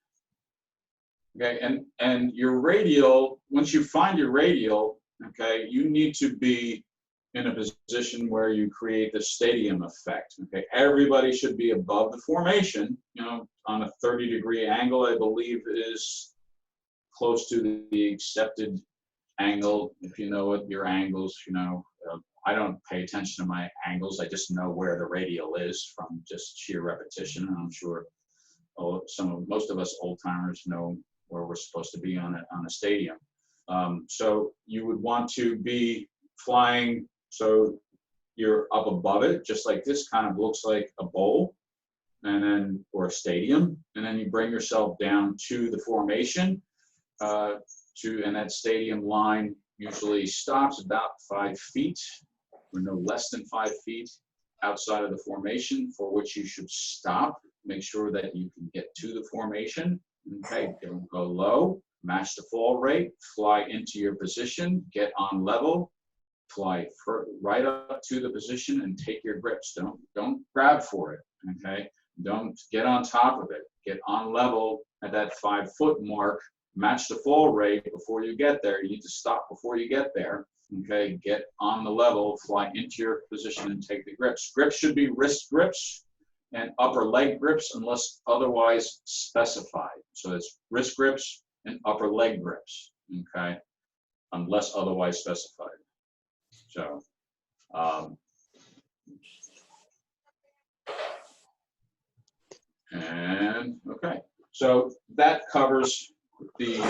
Okay, and your radial, once you find your radial, okay, you need to be in a position where you create the stadium effect. Okay, everybody should be above the formation, on a 30-degree angle, I believe is close to the accepted angle. If you know what your angles, I don't pay attention to my angles. I just know where the radial is from just sheer repetition. And I'm sure most of us old timers know where we're supposed to be on a stadium. So you would want to be flying so you're up above it, just like this kind of looks like a bowl, and then or a stadium, and then you bring yourself down to the formation. And that stadium line usually stops about 5 feet or no less than 5 feet outside of the formation for which you should stop. Make sure that you can get to the formation. Okay, don't go low, match the fall rate, fly into your position, get on level, fly right up to the position and take your grips. Don't grab for it, okay? Don't get on top of it. Get on level at that 5 foot mark match the fall rate before you get there. You need to stop before you get there. Okay, get on the level, fly into your position and take the grips. Grips should be wrist grips and upper leg grips unless otherwise specified. So it's wrist grips and upper leg grips, okay, unless otherwise specified. So, and okay, so that covers the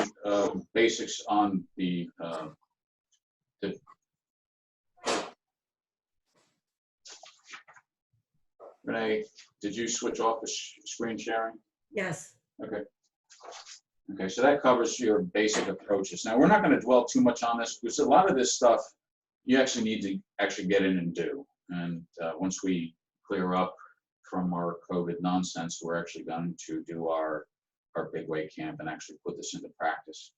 basics on the Renee, did you switch off the screen sharing? Yes. Okay. Okay, so that covers your basic approaches. Now, we're not going to dwell too much on this because a lot of this stuff you actually need to actually get in and do. And once we clear up from our COVID nonsense, we're actually going to do our big weight camp and actually put this into practice.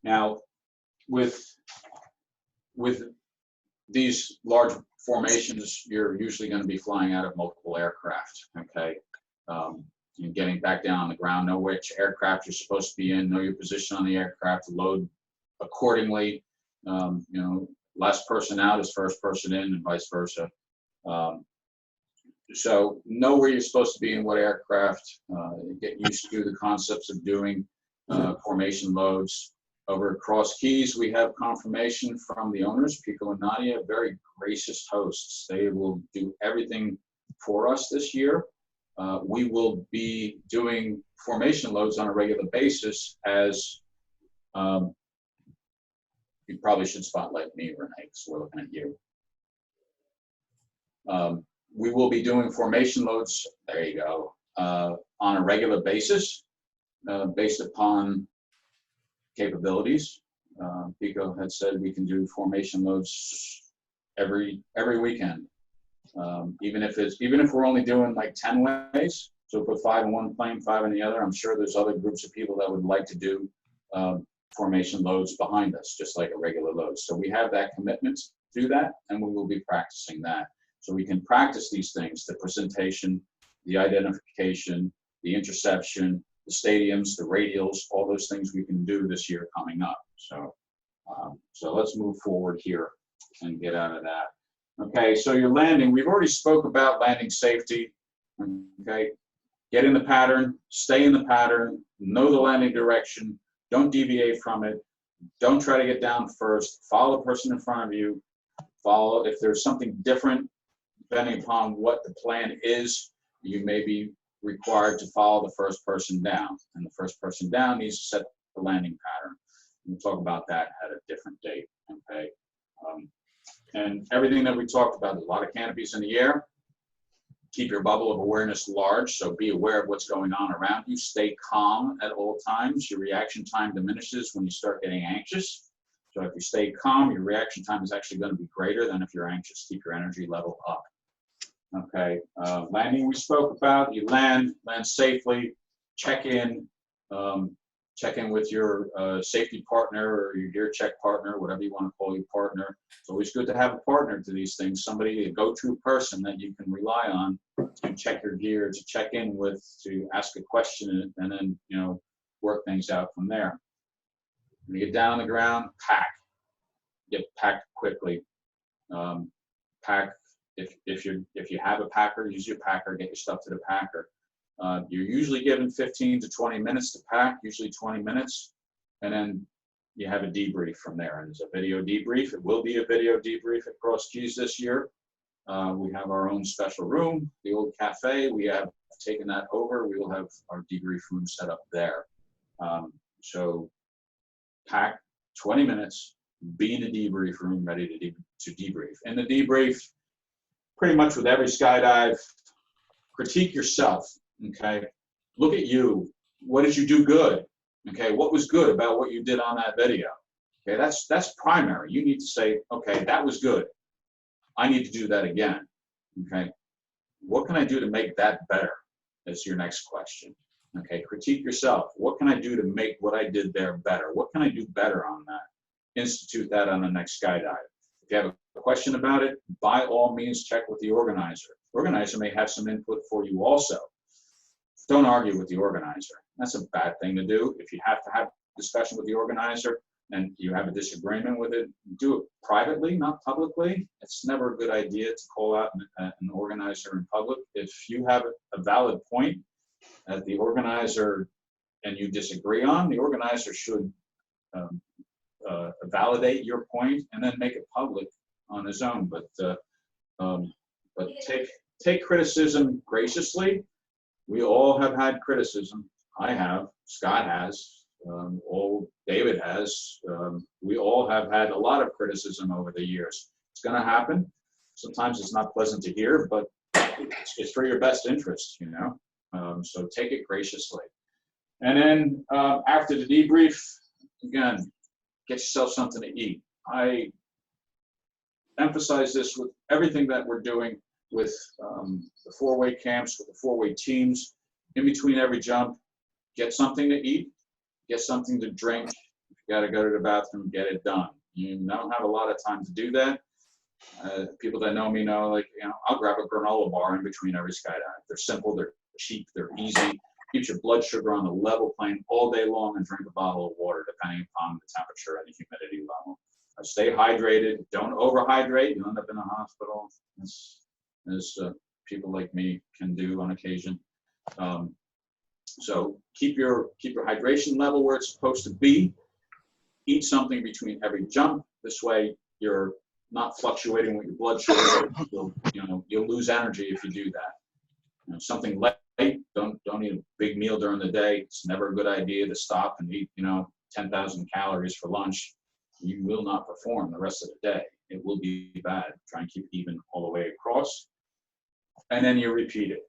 Now, with these large formations, you're usually going to be flying out of multiple aircraft, okay? And getting back down on the ground, know which aircraft you're supposed to be in, know your position on the aircraft, load accordingly. You know, last person out is first person in and vice versa. So know where you're supposed to be in what aircraft, get used to the concepts of doing formation loads. Over at Cross Keys, we have confirmation from the owners, Pico and Nadia, very gracious hosts. They will do everything for us this year. We will be doing formation loads on a regular basis as, you probably should spotlight me, Renee, because we're looking at you. We will be doing formation loads, there you go, on a regular basis, based upon capabilities. Pico had said we can do formation loads every weekend. Even if we're only doing like 10 ways, so put 5 in one plane, 5 in the other. I'm sure there's other groups of people that would like to do formation loads behind us, just like a regular load. So we have that commitment to do that, and we will be practicing that. So we can practice these things: the presentation, the identification, the interception, the stadiums, the radials, all those things we can do this year coming up. So, so let's move forward here and get out of that. Okay, so your landing, we've already spoke about landing safety. Okay, get in the pattern, stay in the pattern, know the landing direction, don't deviate from it, don't try to get down first, follow the person in front of you, follow, if there's something different, depending upon what the plan is, you may be required to follow the first person down, and the first person down needs to set the landing pattern. We'll talk about that at a different date, okay? And everything that we talked about, there's a lot of canopies in the air. Keep your bubble of awareness large, so be aware of what's going on around you. Stay calm at all times. Your reaction time diminishes when you start getting anxious. So if you stay calm, your reaction time is actually going to be greater than if you're anxious. Keep your energy level up. Okay, landing we spoke about. You land safely, check in with your safety partner or your gear check partner, whatever you want to call your partner. It's always good to have a partner to these things, somebody, a go-to person that you can rely on to check your gear, to check in with, to ask a question, and then, you know, work things out from there. When you get down on the ground, pack. Get packed quickly. Pack. If you have a packer, use your packer, get your stuff to the packer. You're usually given 15 to 20 minutes to pack, usually 20 minutes, and then you have a debrief from there. And there's a video debrief. It will be a video debrief at Cross Keys this year. We have our own special room, the old cafe. We have taken that over. We will have our debrief room set up there. So pack 20 minutes, be in the debrief room, ready to debrief. In the debrief, pretty much with every skydive, critique yourself, okay? Look at you. What did you do good? Okay, what was good about what you did on that video? Okay, that's primary. You need to say, okay, that was good. I need to do that again, okay? What can I do to make that better? Is your next question. Okay, critique yourself. What can I do to make what I did there better? What can I do better on that? Institute that on the next skydive. If you have a question about it, by all means, check with the organizer. The organizer may have some input for you also. Don't argue with the organizer. That's a bad thing to do. If you have to have a discussion with the organizer and you have a disagreement with it, do it privately, not publicly. It's never a good idea to call out an organizer in public. If you have a valid point that the organizer and you disagree on, the organizer should validate your point and then make it public on his own. But take criticism graciously. We all have had criticism. I have. Scott has. David has. We all have had a lot of criticism over the years. It's going to happen. Sometimes it's not pleasant to hear, but it's for your best interest, you know. So take it graciously. And then after the debrief, again, get yourself something to eat. I emphasize this with everything that we're doing with the four-way camps, with the four-way teams. In between every jump, get something to eat, get something to drink. If you got to go to the bathroom, get it done. You don't have a lot of time to do that. People that know me know, like, you know, I'll grab a granola bar in between every skydive. They're simple, they're cheap, they're easy. Keep your blood sugar on the level plane all day long and drink a bottle of water, depending upon the temperature and the humidity level. Stay hydrated. Don't overhydrate. You'll end up in a hospital, as people like me can do on occasion. So keep your hydration level where it's supposed to be. Eat something between every jump. This way, you're not fluctuating with your blood sugar. You'll lose energy if you do that. You know, something light. Don't eat a big meal during the day. It's never a good idea to stop and eat 10,000 calories for lunch. You will not perform the rest of the day. It will be bad. Try and keep even all the way across. And then you repeat it.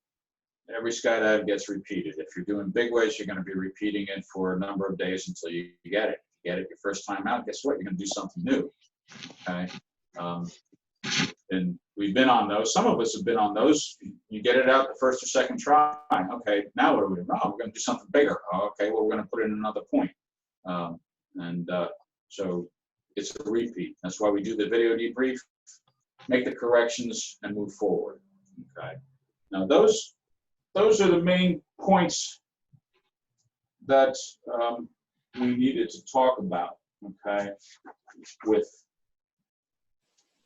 Every skydive gets repeated. If you're doing big waves, you're going to be repeating it for a number of days until you get it. You get it your first time out, guess what? You're going to do something new. Okay. And we've been on those. Some of us have been on those. You get it out the first or second try. Okay, now what are we doing? Oh, we're going to do something bigger. Oh, okay, well, we're going to put in another point. So it's a repeat. That's why we do the video debrief, make the corrections, and move forward. Okay. Now those are the main points that we needed to talk about. Okay, with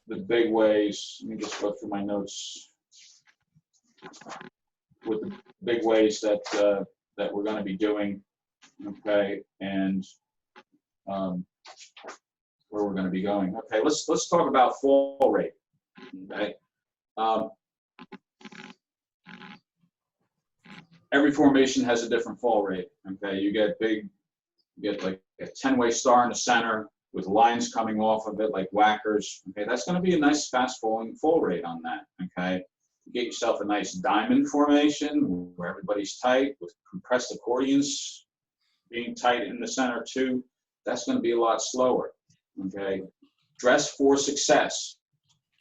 the big waves. Let me just go through my notes. With the big waves that we're going to be doing. Okay, and where we're going to be going. Okay, let's talk about fall rate. Okay, every formation has a different fall rate. Okay, you get like a 10-way star in the center with lines coming off of it like whackers. Okay, that's going to be a nice fast falling fall rate on that. Okay, you get yourself a nice diamond formation where everybody's tight with compressed accordions being tight in the center too. That's going to be a lot slower. Okay, dress for success.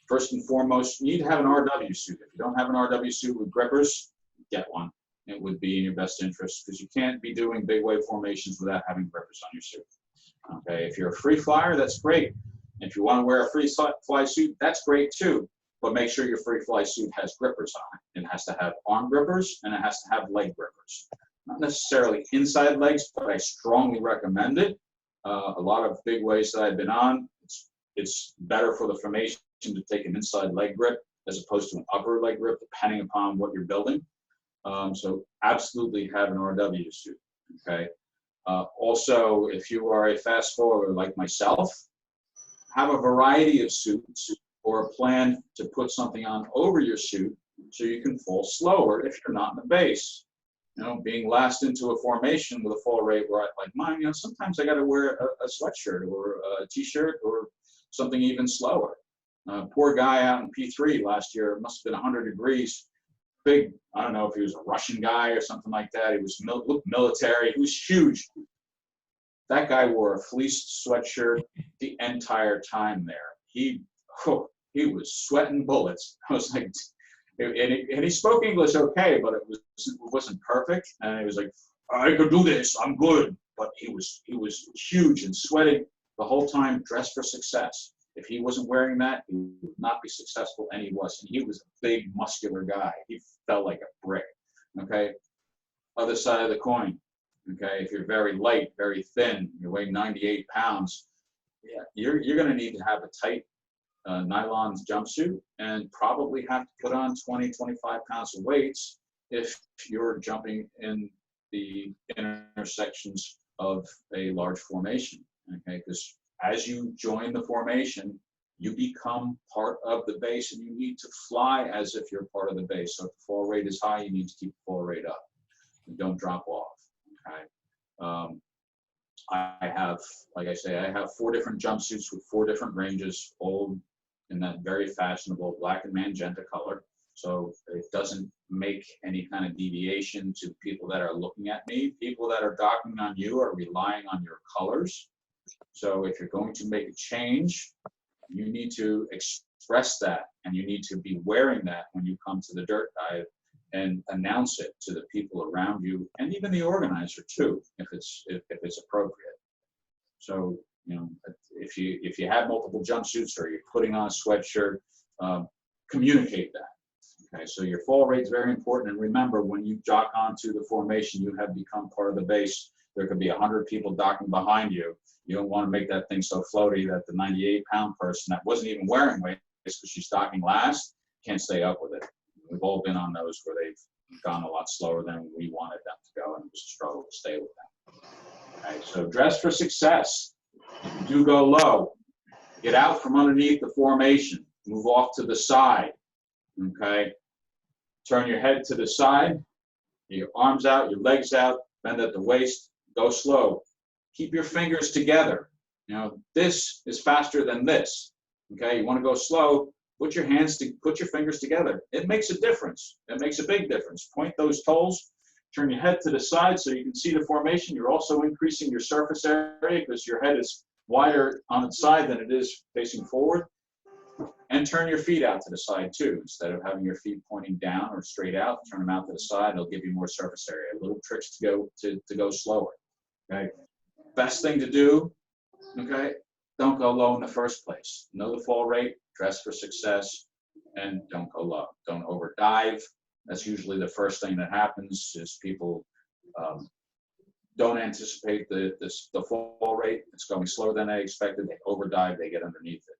First and foremost, you need to have an RW suit. If you don't have an RW suit with grippers, get one. It would be in your best interest because you can't be doing big wave formations without having grippers on your suit. Okay, if you're a free flyer, that's great. If you want to wear a free fly suit, that's great too. But make sure your free fly suit has grippers on it. It has to have arm grippers and it has to have leg grippers. Not necessarily inside legs, but I strongly recommend it. A lot of big waves that I've been on, it's better for the formation to take an inside leg grip as opposed to an upper leg grip, depending upon what you're building. So absolutely have an RW suit. Okay. Also, if you are a fast faller like myself, have a variety of suits or a plan to put something on over your suit so you can fall slower if you're not in the base. You know, being last into a formation with a fall rate like mine, sometimes I got to wear a sweatshirt or a t-shirt or something even slower. Poor guy out in P3 last year, it must have been 100 degrees. Big, I don't know if he was a Russian guy or something like that. He was looked military. He was huge. That guy wore a fleeced sweatshirt the entire time there. He was sweating bullets. I was like, and he spoke English okay, but it wasn't perfect. And he was like, I could do this. I'm good. But he was huge and sweating the whole time, dressed for success. If he wasn't wearing that, he would not be successful, and he wasn't. He was a big, muscular guy. He felt like a brick. Okay. Other side of the coin. Okay, if you're very light, very thin, you weigh 98 pounds, yeah, you're going to need to have a tight nylon jumpsuit and probably have to put on 20, 25 pounds of weights if you're jumping in the intersections of a large formation. Okay, because as you join the formation, you become part of the base and you need to fly as if you're part of the base. So if the fall rate is high, you need to keep the fall rate up and don't drop off. Okay. I have, like I say, I have 4 different jumpsuits with 4 different ranges, all in that very fashionable black and magenta color. So it doesn't make any kind of deviation to people that are looking at me. People that are docking on you are relying on your colors. So if you're going to make a change, you need to express that, and you need to be wearing that when you come to the dirt dive and announce it to the people around you, and even the organizer too, if it's appropriate. So, you know, if you have multiple jumpsuits or you're putting on a sweatshirt, communicate that. Okay, so your fall rate is very important, and remember, when you dock onto the formation, you have become part of the base. There could be 100 people docking behind you. You don't want to make that thing so floaty that the 98-pound person that wasn't even wearing weights because she's docking last can't stay up with it. We've all been on those where they've gone a lot slower than we wanted them to go, and it was a struggle to stay with them. Okay, so dress for success. If you do go low, get out from underneath the formation. Move off to the side. Okay, turn your head to the side, your arms out, your legs out, bend at the waist, go slow. Keep your fingers together. You know, this is faster than this. Okay, you want to go slow, put your fingers together. It makes a difference. It makes a big difference. Point those toes, turn your head to the side so you can see the formation. You're also increasing your surface area because your head is wider on its side than it is facing forward. And turn your feet out to the side too. Instead of having your feet pointing down or straight out, turn them out to the side. It'll give you more surface area. Little tricks to go slower. Okay. Best thing to do, okay, don't go low in the first place. Know the fall rate, dress for success, and don't go low. Don't over dive. That's usually the first thing that happens is people don't anticipate the fall rate. It's going slower than they expected. They over dive, they get underneath it.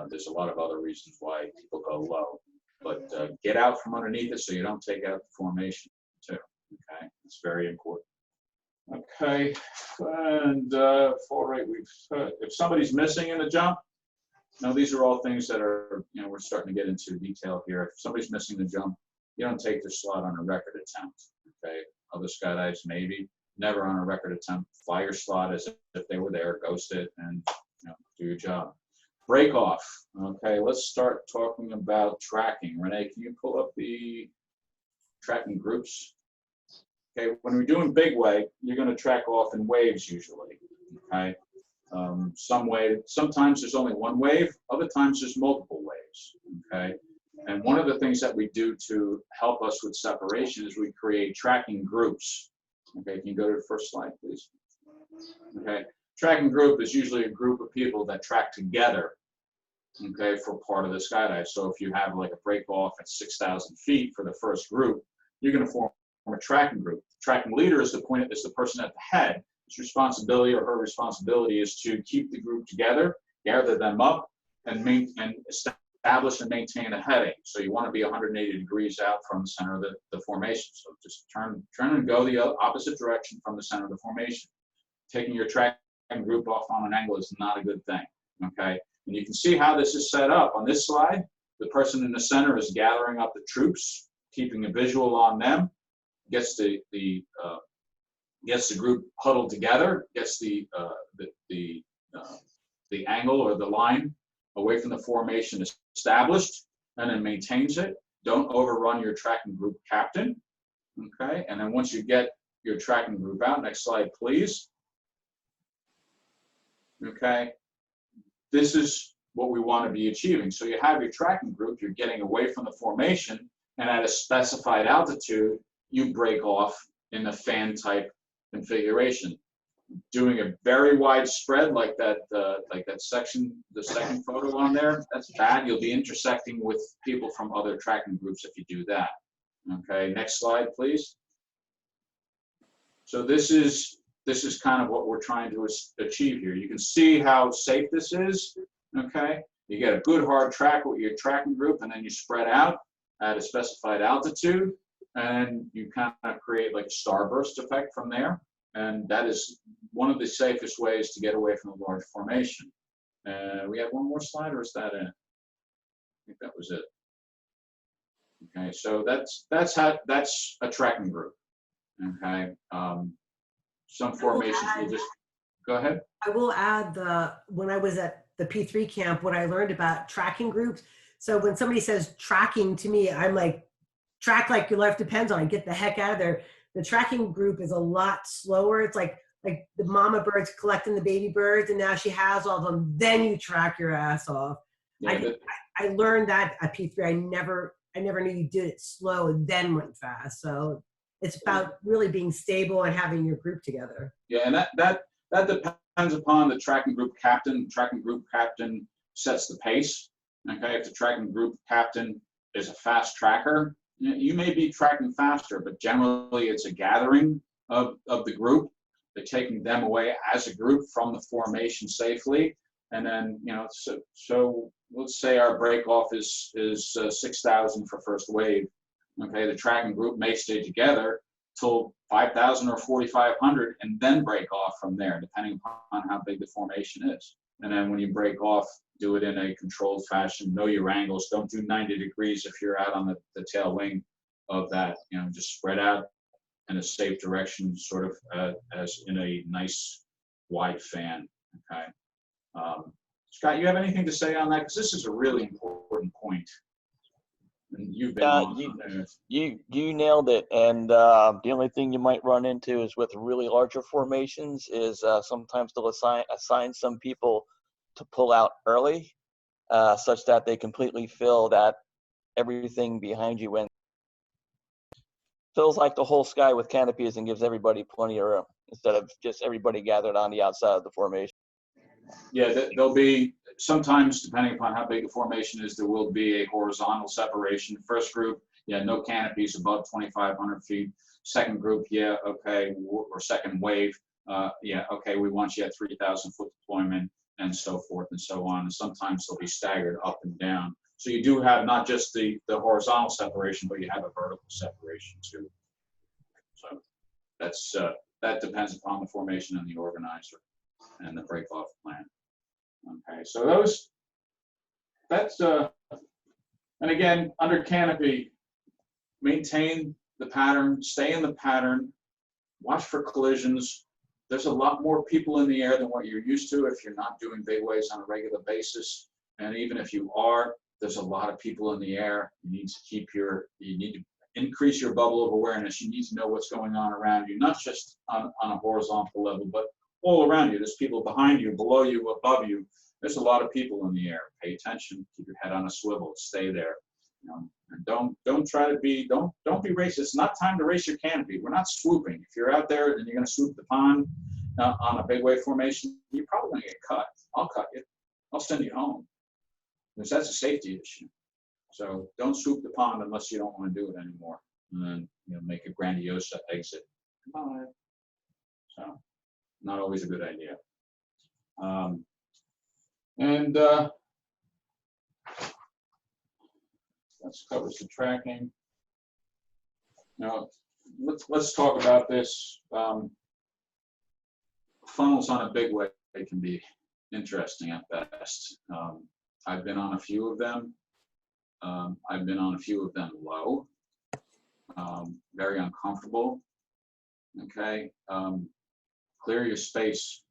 There's a lot of other reasons why people go low, but get out from underneath it so you don't take out the formation too. Okay, it's very important. Okay, and fall rate, if somebody's missing in the jump, now these are all things that are, you know, we're starting to get into detail here. If somebody's missing the jump, you don't take their slot on a record attempt. Okay, other skydives maybe, never on a record attempt. Fly your slot as if they were there, ghost it, and you know, do your job. Break off. Okay, let's start talking about tracking. Renee, can you pull up the tracking groups? Okay, when we're doing big wave, you're going to track off in waves usually. Okay, sometimes there's only one wave, other times there's multiple waves. Okay, and one of the things that we do to help us with separation is we create tracking groups. Okay, can you go to the first slide, please? Okay, tracking group is usually a group of people that track together. Okay, for part of the skydive. So if you have like a break off at 6,000 feet for the first group, you're going to form a tracking group. The tracking leader is the person at the head. His responsibility or her responsibility is to keep the group together, gather them up, and establish and maintain a heading. So you want to be 180 degrees out from the center of the formation. So just turn and go the opposite direction from the center of the formation. Taking your tracking group off on an angle is not a good thing. Okay. And you can see how this is set up. On this slide, the person in the center is gathering up the troops, keeping a visual on them, gets the group huddled together, gets the angle or the line away from the formation established, and then maintains it. Don't overrun your tracking group captain. Okay, and then once you get your tracking group out, next slide, please. Okay. This is what we want to be achieving. So you have your tracking group, you're getting away from the formation, and at a specified altitude, you break off in the fan type configuration. Doing a very wide spread like that section, the second photo on there, that's bad. You'll be intersecting with people from other tracking groups if you do that. Okay, next slide, please. So this is kind of what we're trying to achieve here. You can see how safe this is, okay? You get a good hard track with your tracking group, and then you spread out at a specified altitude, and you kind of create like a starburst effect from there. And that is one of the safest ways to get away from a large formation. We have one more slide, or is that it? I think that was it. Okay, so that's a tracking group. Okay, some formations will just go ahead. I will add when I was at the P3 camp, what I learned about tracking groups. So when somebody says tracking to me, I'm like, track like your life depends on it. Get the heck out of there. The tracking group is a lot slower. It's like the mama bird's collecting the baby birds, and now she has all of them. Then you track your ass off. Yeah, I learned that at P3. I never knew you did it slow and then went fast. So it's about really being stable and having your group together. Yeah, and that depends upon the tracking group captain. The tracking group captain sets the pace. Okay, if the tracking group captain is a fast tracker, you may be tracking faster, but generally it's a gathering of the group. They're taking them away as a group from the formation safely, and then so let's say our break off is 6,000 for first wave. Okay, the tracking group may stay together till 5,000 or 4,500 and then break off from there, depending upon how big the formation is. And then when you break off, do it in a controlled fashion. Know your angles. Don't do 90 degrees if you're out on the tail wing of that. Just spread out in a safe direction, sort of as in a nice wide fan. Okay. Scott, you have anything to say on that? Because this is a really important point. And you've been on you nailed it. And the only thing you might run into is with really larger formations is sometimes they'll assign some people to pull out early, such that they completely fill that everything behind you and fills like the whole sky with canopies and gives everybody plenty of room instead of just everybody gathered on the outside of the formation. Yeah, there'll be sometimes, depending upon how big the formation is, there will be a horizontal separation. First group, yeah, no canopies above 2,500 feet. Second group, yeah, okay, or second wave, yeah, okay, we want you at 3,000 foot deployment, and so forth and so on. And sometimes they'll be staggered up and down. So you do have not just the horizontal separation, but you have a vertical separation too. So that depends upon the formation and the organizer and the break-off plan. Okay, so that's and again, under canopy, maintain the pattern, stay in the pattern, watch for collisions. There's a lot more people in the air than what you're used to if you're not doing big waves on a regular basis. And even if you are, there's a lot of people in the air. You need to increase your bubble of awareness. You need to know what's going on around you, not just on a horizontal level, but all around you. There's people behind you, below you, above you. There's a lot of people in the air. Pay attention, keep your head on a swivel, stay there. And don't try to be, don't be racist. It's not time to race your canopy. We're not swooping. If you're out there and you're gonna swoop the pond on a big wave formation, you're probably gonna get cut. I'll cut you. I'll send you home. Because that's a safety issue. So don't swoop the pond unless you don't want to do it anymore. And then make a grandiose exit. Goodbye. So not always a good idea. That covers the tracking. Now let's talk about this. Funnels on a big wave can be interesting at best. I've been on a few of them. I've been on a few of them low. Very uncomfortable. Okay. Clear your space.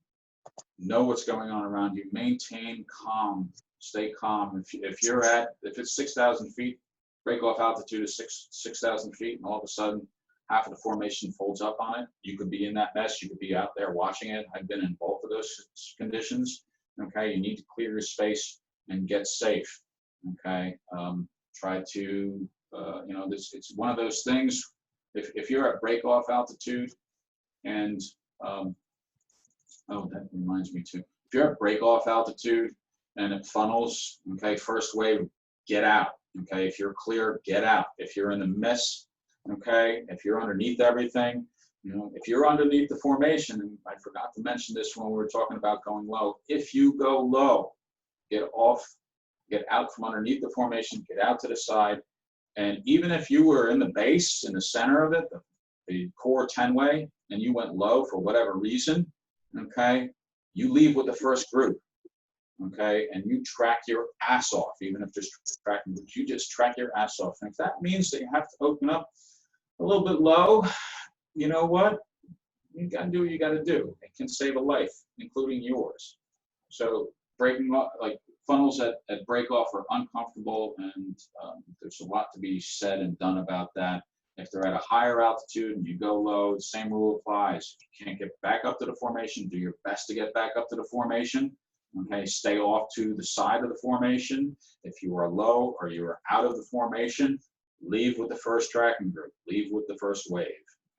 Know what's going on around you. Maintain calm. Stay calm. If it's 6,000 feet, break off altitude is 6,000 feet, and all of a sudden half of the formation folds up on it. You could be in that mess. You could be out there watching it. I've been in both of those conditions. Okay. You need to clear your space and get safe. Okay. Try to, it's one of those things. If you're at break off altitude and, oh, that reminds me too. If you're at break off altitude and it funnels, okay, first wave, get out. Okay. If you're clear, get out. If you're in the mist, okay, if you're underneath everything, You know, if you're underneath the formation, and I forgot to mention this when we were talking about going low, if you go low, get off, get out from underneath the formation, get out to the side, and even if you were in the base, in the center of it, the core 10-way, and you went low for whatever reason, okay, you leave with the first group, okay, and you track your ass off, even if just tracking, you just track your ass off. And if that means that you have to open up a little bit low, you know what? You got to do what you got to do. It can save a life, including yours. So breaking off, like funnels at break off are uncomfortable, and there's a lot to be said and done about that. If they're at a higher altitude and you go low, the same rule applies. If you can't get back up to the formation, do your best to get back up to the formation. Okay, stay off to the side of the formation. If you are low or you are out of the formation, leave with the first tracking group. Leave with the first wave.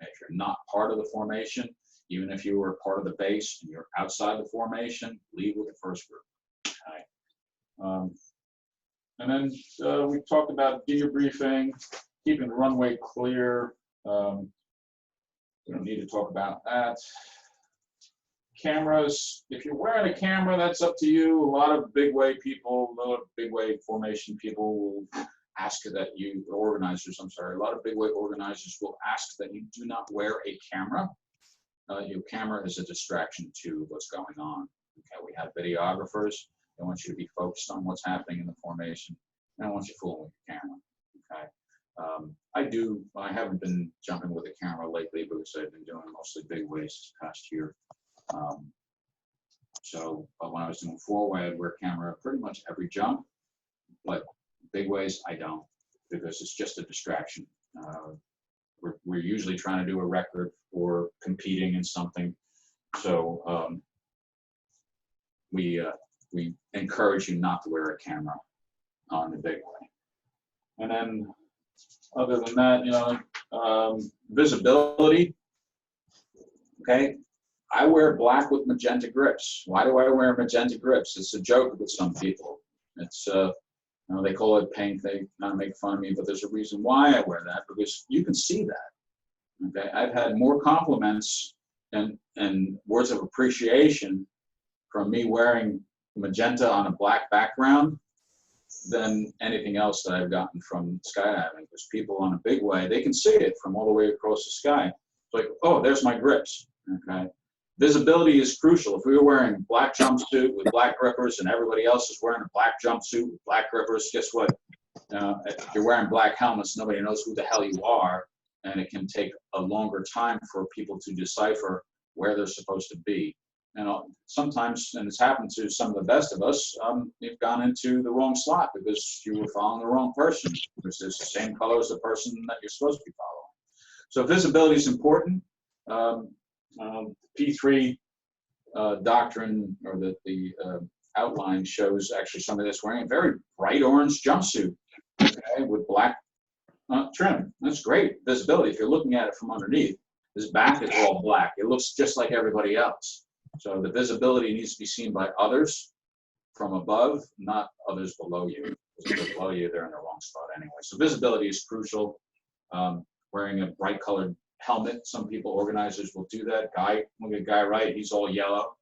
If you're not part of the formation, even if you were part of the base and you're outside the formation, leave with the first group. Okay. And then we talked about debriefing, keeping the runway clear. We don't need to talk about that. Cameras, if you're wearing a camera, that's up to you. A lot of big wave people, a lot of big wave formation people will ask that you, organizers, I'm sorry, a lot of big wave organizers will ask that you do not wear a camera. Your camera is a distraction to what's going on. Okay, we have videographers. They want you to be focused on what's happening in the formation. They don't want you fooling with the camera. Okay. I haven't been jumping with a camera lately because I've been doing mostly big waves this past year. But when I was doing 4-way, I'd wear a camera pretty much every jump, but big waves, I don't, because it's just a distraction. We're usually trying to do a record or competing in something. So we encourage you not to wear a camera on the big way. And then other than that, you know, visibility, okay? I wear black with magenta grips. Why do I wear magenta grips? It's a joke with some people. It's, you know, they call it pink. They kind of make fun of me, but there's a reason why I wear that, because you can see that. Okay, I've had more compliments and words of appreciation from me wearing magenta on a black background than anything else that I've gotten from skydiving, because people on a big way, they can see it from all the way across the sky. It's like, oh, there's my grips. Okay. Visibility is crucial. If we were wearing a black jumpsuit with black grippers and everybody else is wearing a black jumpsuit with black grippers, guess what? If you're wearing black helmets, nobody knows who the hell you are, and it can take a longer time for people to decipher where they're supposed to be. And sometimes, and it's happened to some of the best of us, you've gone into the wrong slot because you were following the wrong person, because it's the same color as the person that you're supposed to be following. So visibility is important. P3 doctrine, or the outline, shows actually somebody that's wearing a very bright orange jumpsuit, okay, with black trim. That's great visibility. If you're looking at it from underneath, his back is all black. It looks just like everybody else. So the visibility needs to be seen by others from above, not others below you. Because if they're below you, they're in the wrong spot anyway. So visibility is crucial. Wearing a bright colored helmet, some people, organizers, will do that. Look at Guy Wright, he's all yellow.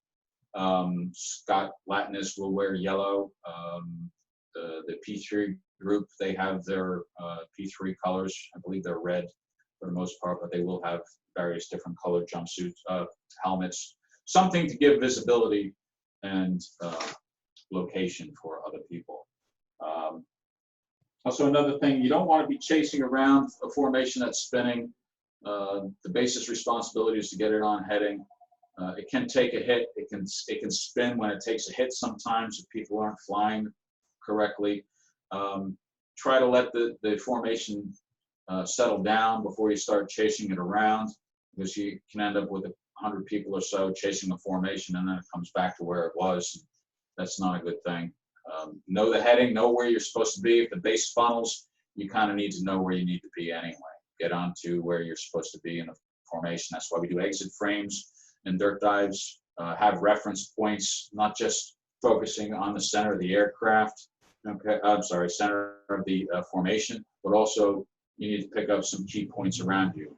Scott Latinis will wear yellow. The P3 group, they have their P3 colors. I believe they're red for the most part, but they will have various different colored jumpsuits, helmets, something to give visibility and location for other people. Also, another thing, you don't want to be chasing around a formation that's spinning. The basis responsibility is to get it on heading. It can take a hit. It can spin when it takes a hit sometimes if people aren't flying correctly. Try to let the formation settle down before you start chasing it around, because you can end up with 100 people or so chasing a formation, and then it comes back to where it was. That's not a good thing. Know the heading, know where you're supposed to be. If the base funnels, you kind of need to know where you need to be anyway. Get onto where you're supposed to be in a formation. That's why we do exit frames and dirt dives. Have reference points, not just focusing on the center of the aircraft. Okay, I'm sorry, center of the formation, but also you need to pick up some key points around you.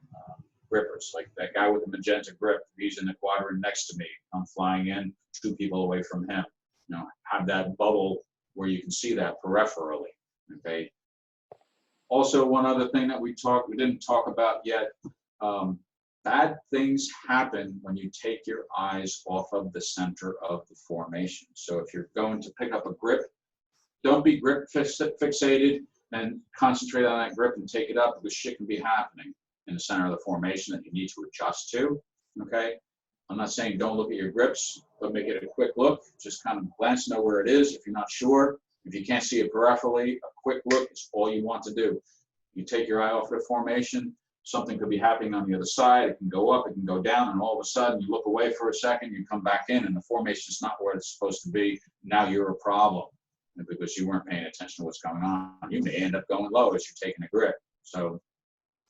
grippers, like that guy with the magenta grip. He's in the quadrant next to me. I'm flying in 2 people away from him. You know, have that bubble where you can see that peripherally. Okay. Also, one other thing that we didn't talk about yet. Bad things happen when you take your eyes off of the center of the formation. So if you're going to pick up a grip, don't be grip fixated and concentrate on that grip and take it up, because shit can be happening in the center of the formation that you need to adjust to. Okay. I'm not saying don't look at your grips, but make it a quick look. Just kind of glance, know where it is if you're not sure. If you can't see it peripherally, a quick look is all you want to do. You take your eye off the formation, something could be happening on the other side. It can go up, it can go down, and all of a sudden you look away for a second, you come back in, and the formation is not where it's supposed to be. Now you're a problem because you weren't paying attention to what's going on. You may end up going low as you're taking a grip. So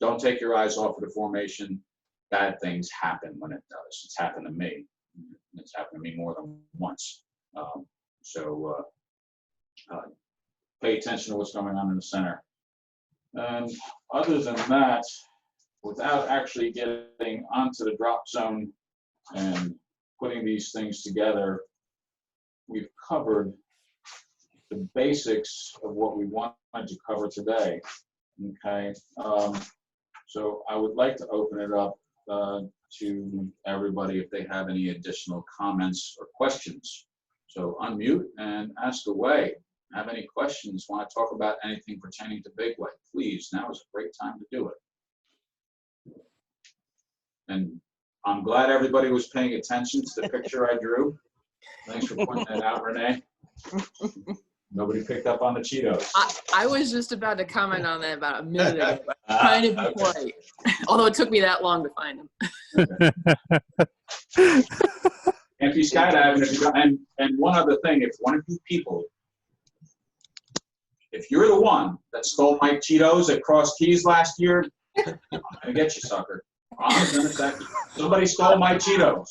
don't take your eyes off of the formation. Bad things happen when it does. It's happened to me. It's happened to me more than once. Pay attention to what's going on in the center. And other than that, without actually getting onto the drop zone and putting these things together, we've covered the basics of what we wanted to cover today. Okay, so I would like to open it up to everybody if they have any additional comments or questions. So unmute and ask away. Have any questions? Want to talk about anything pertaining to Big Way? Please, now is a great time to do it. And I'm glad everybody was paying attention to the picture I drew. Thanks for pointing that out, Renee. Nobody picked up on the Cheetos. I was just about to comment on that about a minute ago. Trying to be polite, although it took me that long to find them. Can't be skydiving if you don't. And one other thing, if one of you people, if you're the one that stole my Cheetos at Cross Keys last year, I'm gonna get you, sucker. I'm gonna sack you. Somebody stole my Cheetos.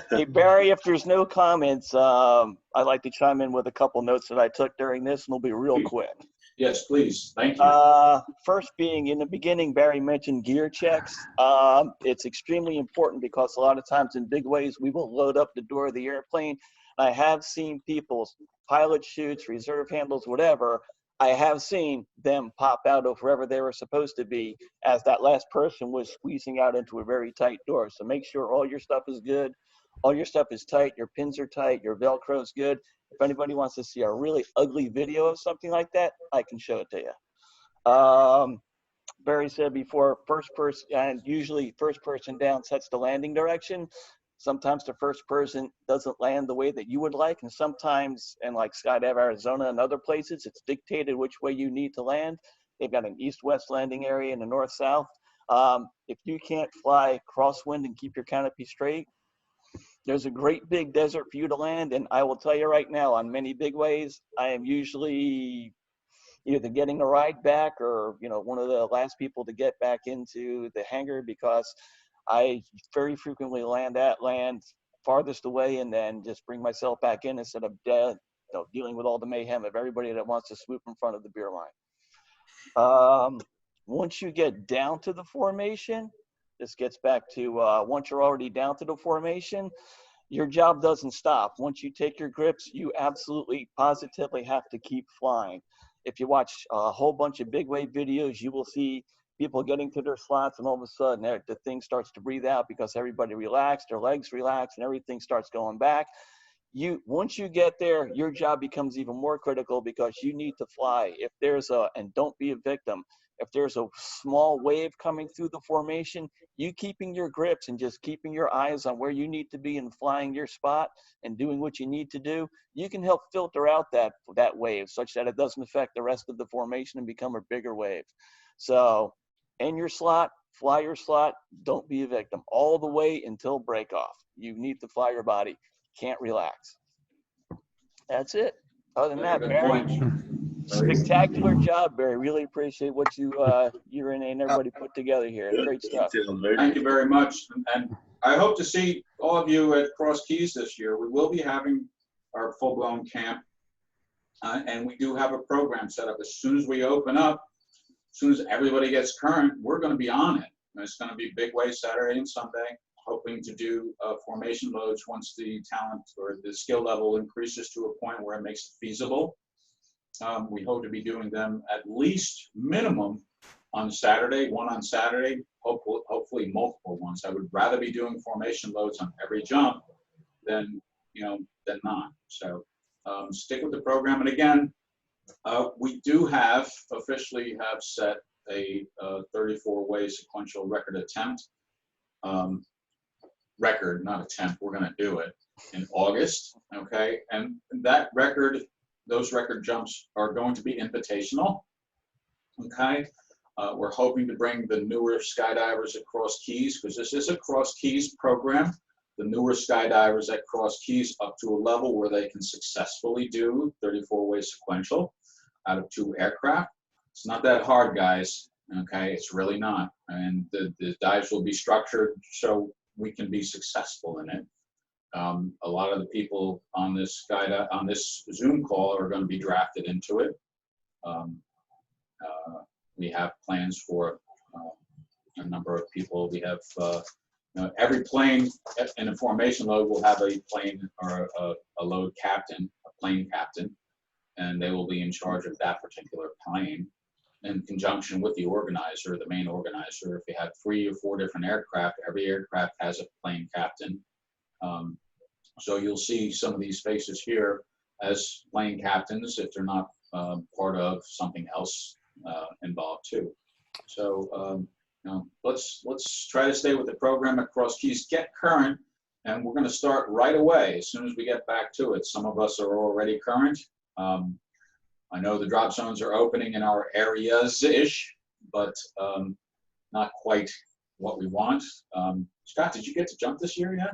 Hey, Barry, if there's no comments, I'd like to chime in with a couple notes that I took during this, and we'll be real quick. Yes, please. Thank you. First being, in the beginning, Barry mentioned gear checks. It's extremely important because a lot of times in big ways, we will load up the door of the airplane. I have seen people, pilot chutes, reserve handles, whatever, I have seen them pop out of wherever they were supposed to be as that last person was squeezing out into a very tight door. So make sure all your stuff is good. All your stuff is tight, your pins are tight, your Velcro is good. If anybody wants to see a really ugly video of something like that, I can show it to you. Barry said before, first person, and usually first person down sets the landing direction. Sometimes the first person doesn't land the way that you would like, and sometimes, in like Skydive Arizona and other places, it's dictated which way you need to land. They've got an east-west landing area and a north-south. If you can't fly crosswind and keep your canopy straight, there's a great big desert for you to land, and I will tell you right now, on many big ways, I am usually either getting a ride back or, you know, one of the last people to get back into the hangar, because I very frequently land farthest away and then just bring myself back in instead of dealing with all the mayhem of everybody that wants to swoop in front of the beer line. Once you get down to the formation, this gets back to once you're already down to the formation, your job doesn't stop. Once you take your grips, you absolutely positively have to keep flying. If you watch a whole bunch of big wave videos, you will see people getting to their slots, and all of a sudden the thing starts to breathe out because everybody relaxed, their legs relax, and everything starts going back. Once you get there, your job becomes even more critical because you need to fly. If there's and don't be a victim, if there's a small wave coming through the formation, you keeping your grips and just keeping your eyes on where you need to be and flying your spot and doing what you need to do, you can help filter out that wave such that it doesn't affect the rest of the formation and become a bigger wave. So in your slot, fly your slot, don't be a victim all the way until break off. You need to fly your body, can't relax. That's it. Other than that, Barry, spectacular job, Barry. Really appreciate what you and everybody put together here. Great stuff. Thank you very much. And I hope to see all of you at Cross Keys this year. We will be having our full-blown camp. And we do have a program set up. As soon as we open up, soon as everybody gets current, we're going to be on it. And it's going to be big wave Saturday and Sunday, hoping to do formation loads once the talent or the skill level increases to a point where it makes it feasible. We hope to be doing them at least minimum on Saturday, one on Saturday, hopefully multiple ones. I would rather be doing formation loads on every jump than not. So stick with the program. And again, we do officially have set a 34-way sequential record attempt. Record, not attempt, we're gonna do it in August, okay? And that record, those record jumps are going to be invitational, okay? We're hoping to bring the newer skydivers at Cross Keys, because this is a Cross Keys program. The newer skydivers at Cross Keys up to a level where they can successfully do 34-way sequential out of 2 aircraft. It's not that hard, guys, okay? It's really not. And the dives will be structured so we can be successful in it. A lot of the people on this Zoom call are going to be drafted into it. We have plans for a number of people. We have every plane in a formation load will have a plane or a load captain, a plane captain, and they will be in charge of that particular plane in conjunction with the organizer, the main organizer. If you have 3 or 4 different aircraft, every aircraft has a plane captain. So you'll see some of these faces here as plane captains if they're not part of something else involved too. So let's try to stay with the program at Cross Keys, get current, and we're going to start right away as soon as we get back to it. Some of us are already current. I know the drop zones are opening in our areas-ish, but not quite what we want. Scott, did you get to jump this year yet?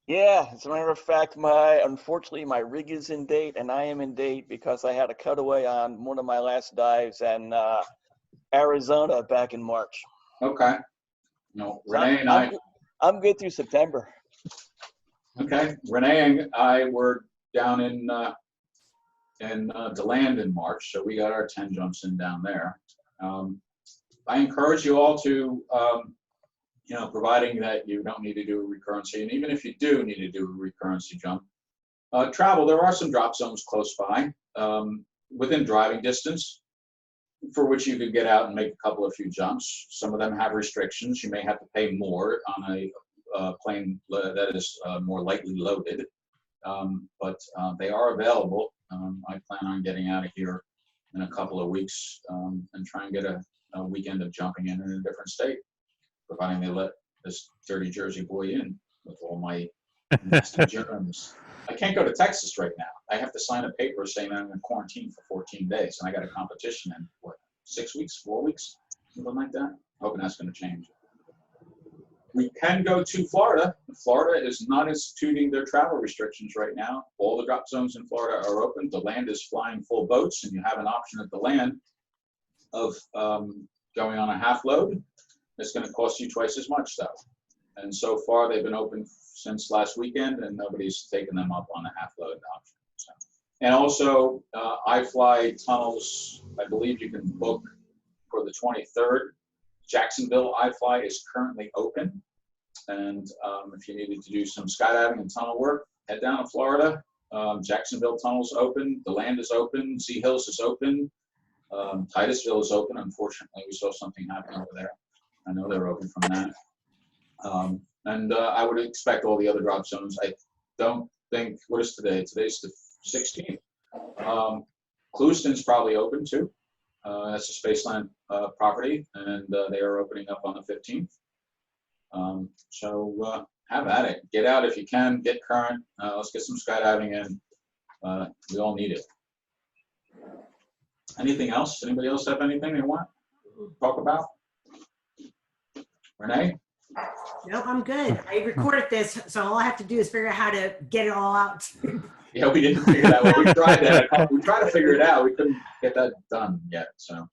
Yeah, as a matter of fact, unfortunately my rig is in date, and I am in date because I had a cutaway on one of my last dives in Arizona back in March. Okay. No, Renee and I'm good through September. Okay, Renee and I were down in DeLand in March, so we got our 10 jumps in down there. I encourage you all to, providing that you don't need to do a recurrency, and even if you do need to do a recurrency jump, travel. There are some drop zones close by, within driving distance, for which you could get out and make a few jumps. Some of them have restrictions. You may have to pay more on a plane that is more lightly loaded, but they are available. I plan on getting out of here in a couple of weeks and try and get a weekend of jumping in a different state, providing they let this dirty Jersey boy in with all my nasty germs. I can't go to Texas right now. I have to sign a paper saying I'm in quarantine for 14 days, and I got a competition in, 6 weeks, 4 weeks, something like that. Hoping that's going to change. We can go to Florida. Florida is not instituting their travel restrictions right now. All the drop zones in Florida are open. The land is flying full boats, and you have an option at the land of going on a half load. It's going to cost you twice as much, though. And so far, they've been open since last weekend, and nobody's taken them up on the half load option. So. And also, iFly tunnels, I believe you can book for the 23rd. Jacksonville iFly is currently open, and if you needed to do some skydiving and tunnel work, head down to Florida. Jacksonville tunnel's open, the land is open, Sea Hills is open, Titusville is open. Unfortunately, we saw something happen over there. I know they're open from that. And I would expect all the other drop zones. I don't think, what is today? Today's the 16th. Clewiston's probably open too. That's a Spaceland property, and they are opening up on the 15th. So have at it. Get out if you can. Get current. Let's get some skydiving in. We all need it. Anything else? Anybody else have anything they want to talk about? Renee? No, I'm good. I recorded this, so all I have to do is figure out how to get it all out. Yeah, we didn't figure that out. We tried that. We tried to figure it out. We couldn't get that done yet. So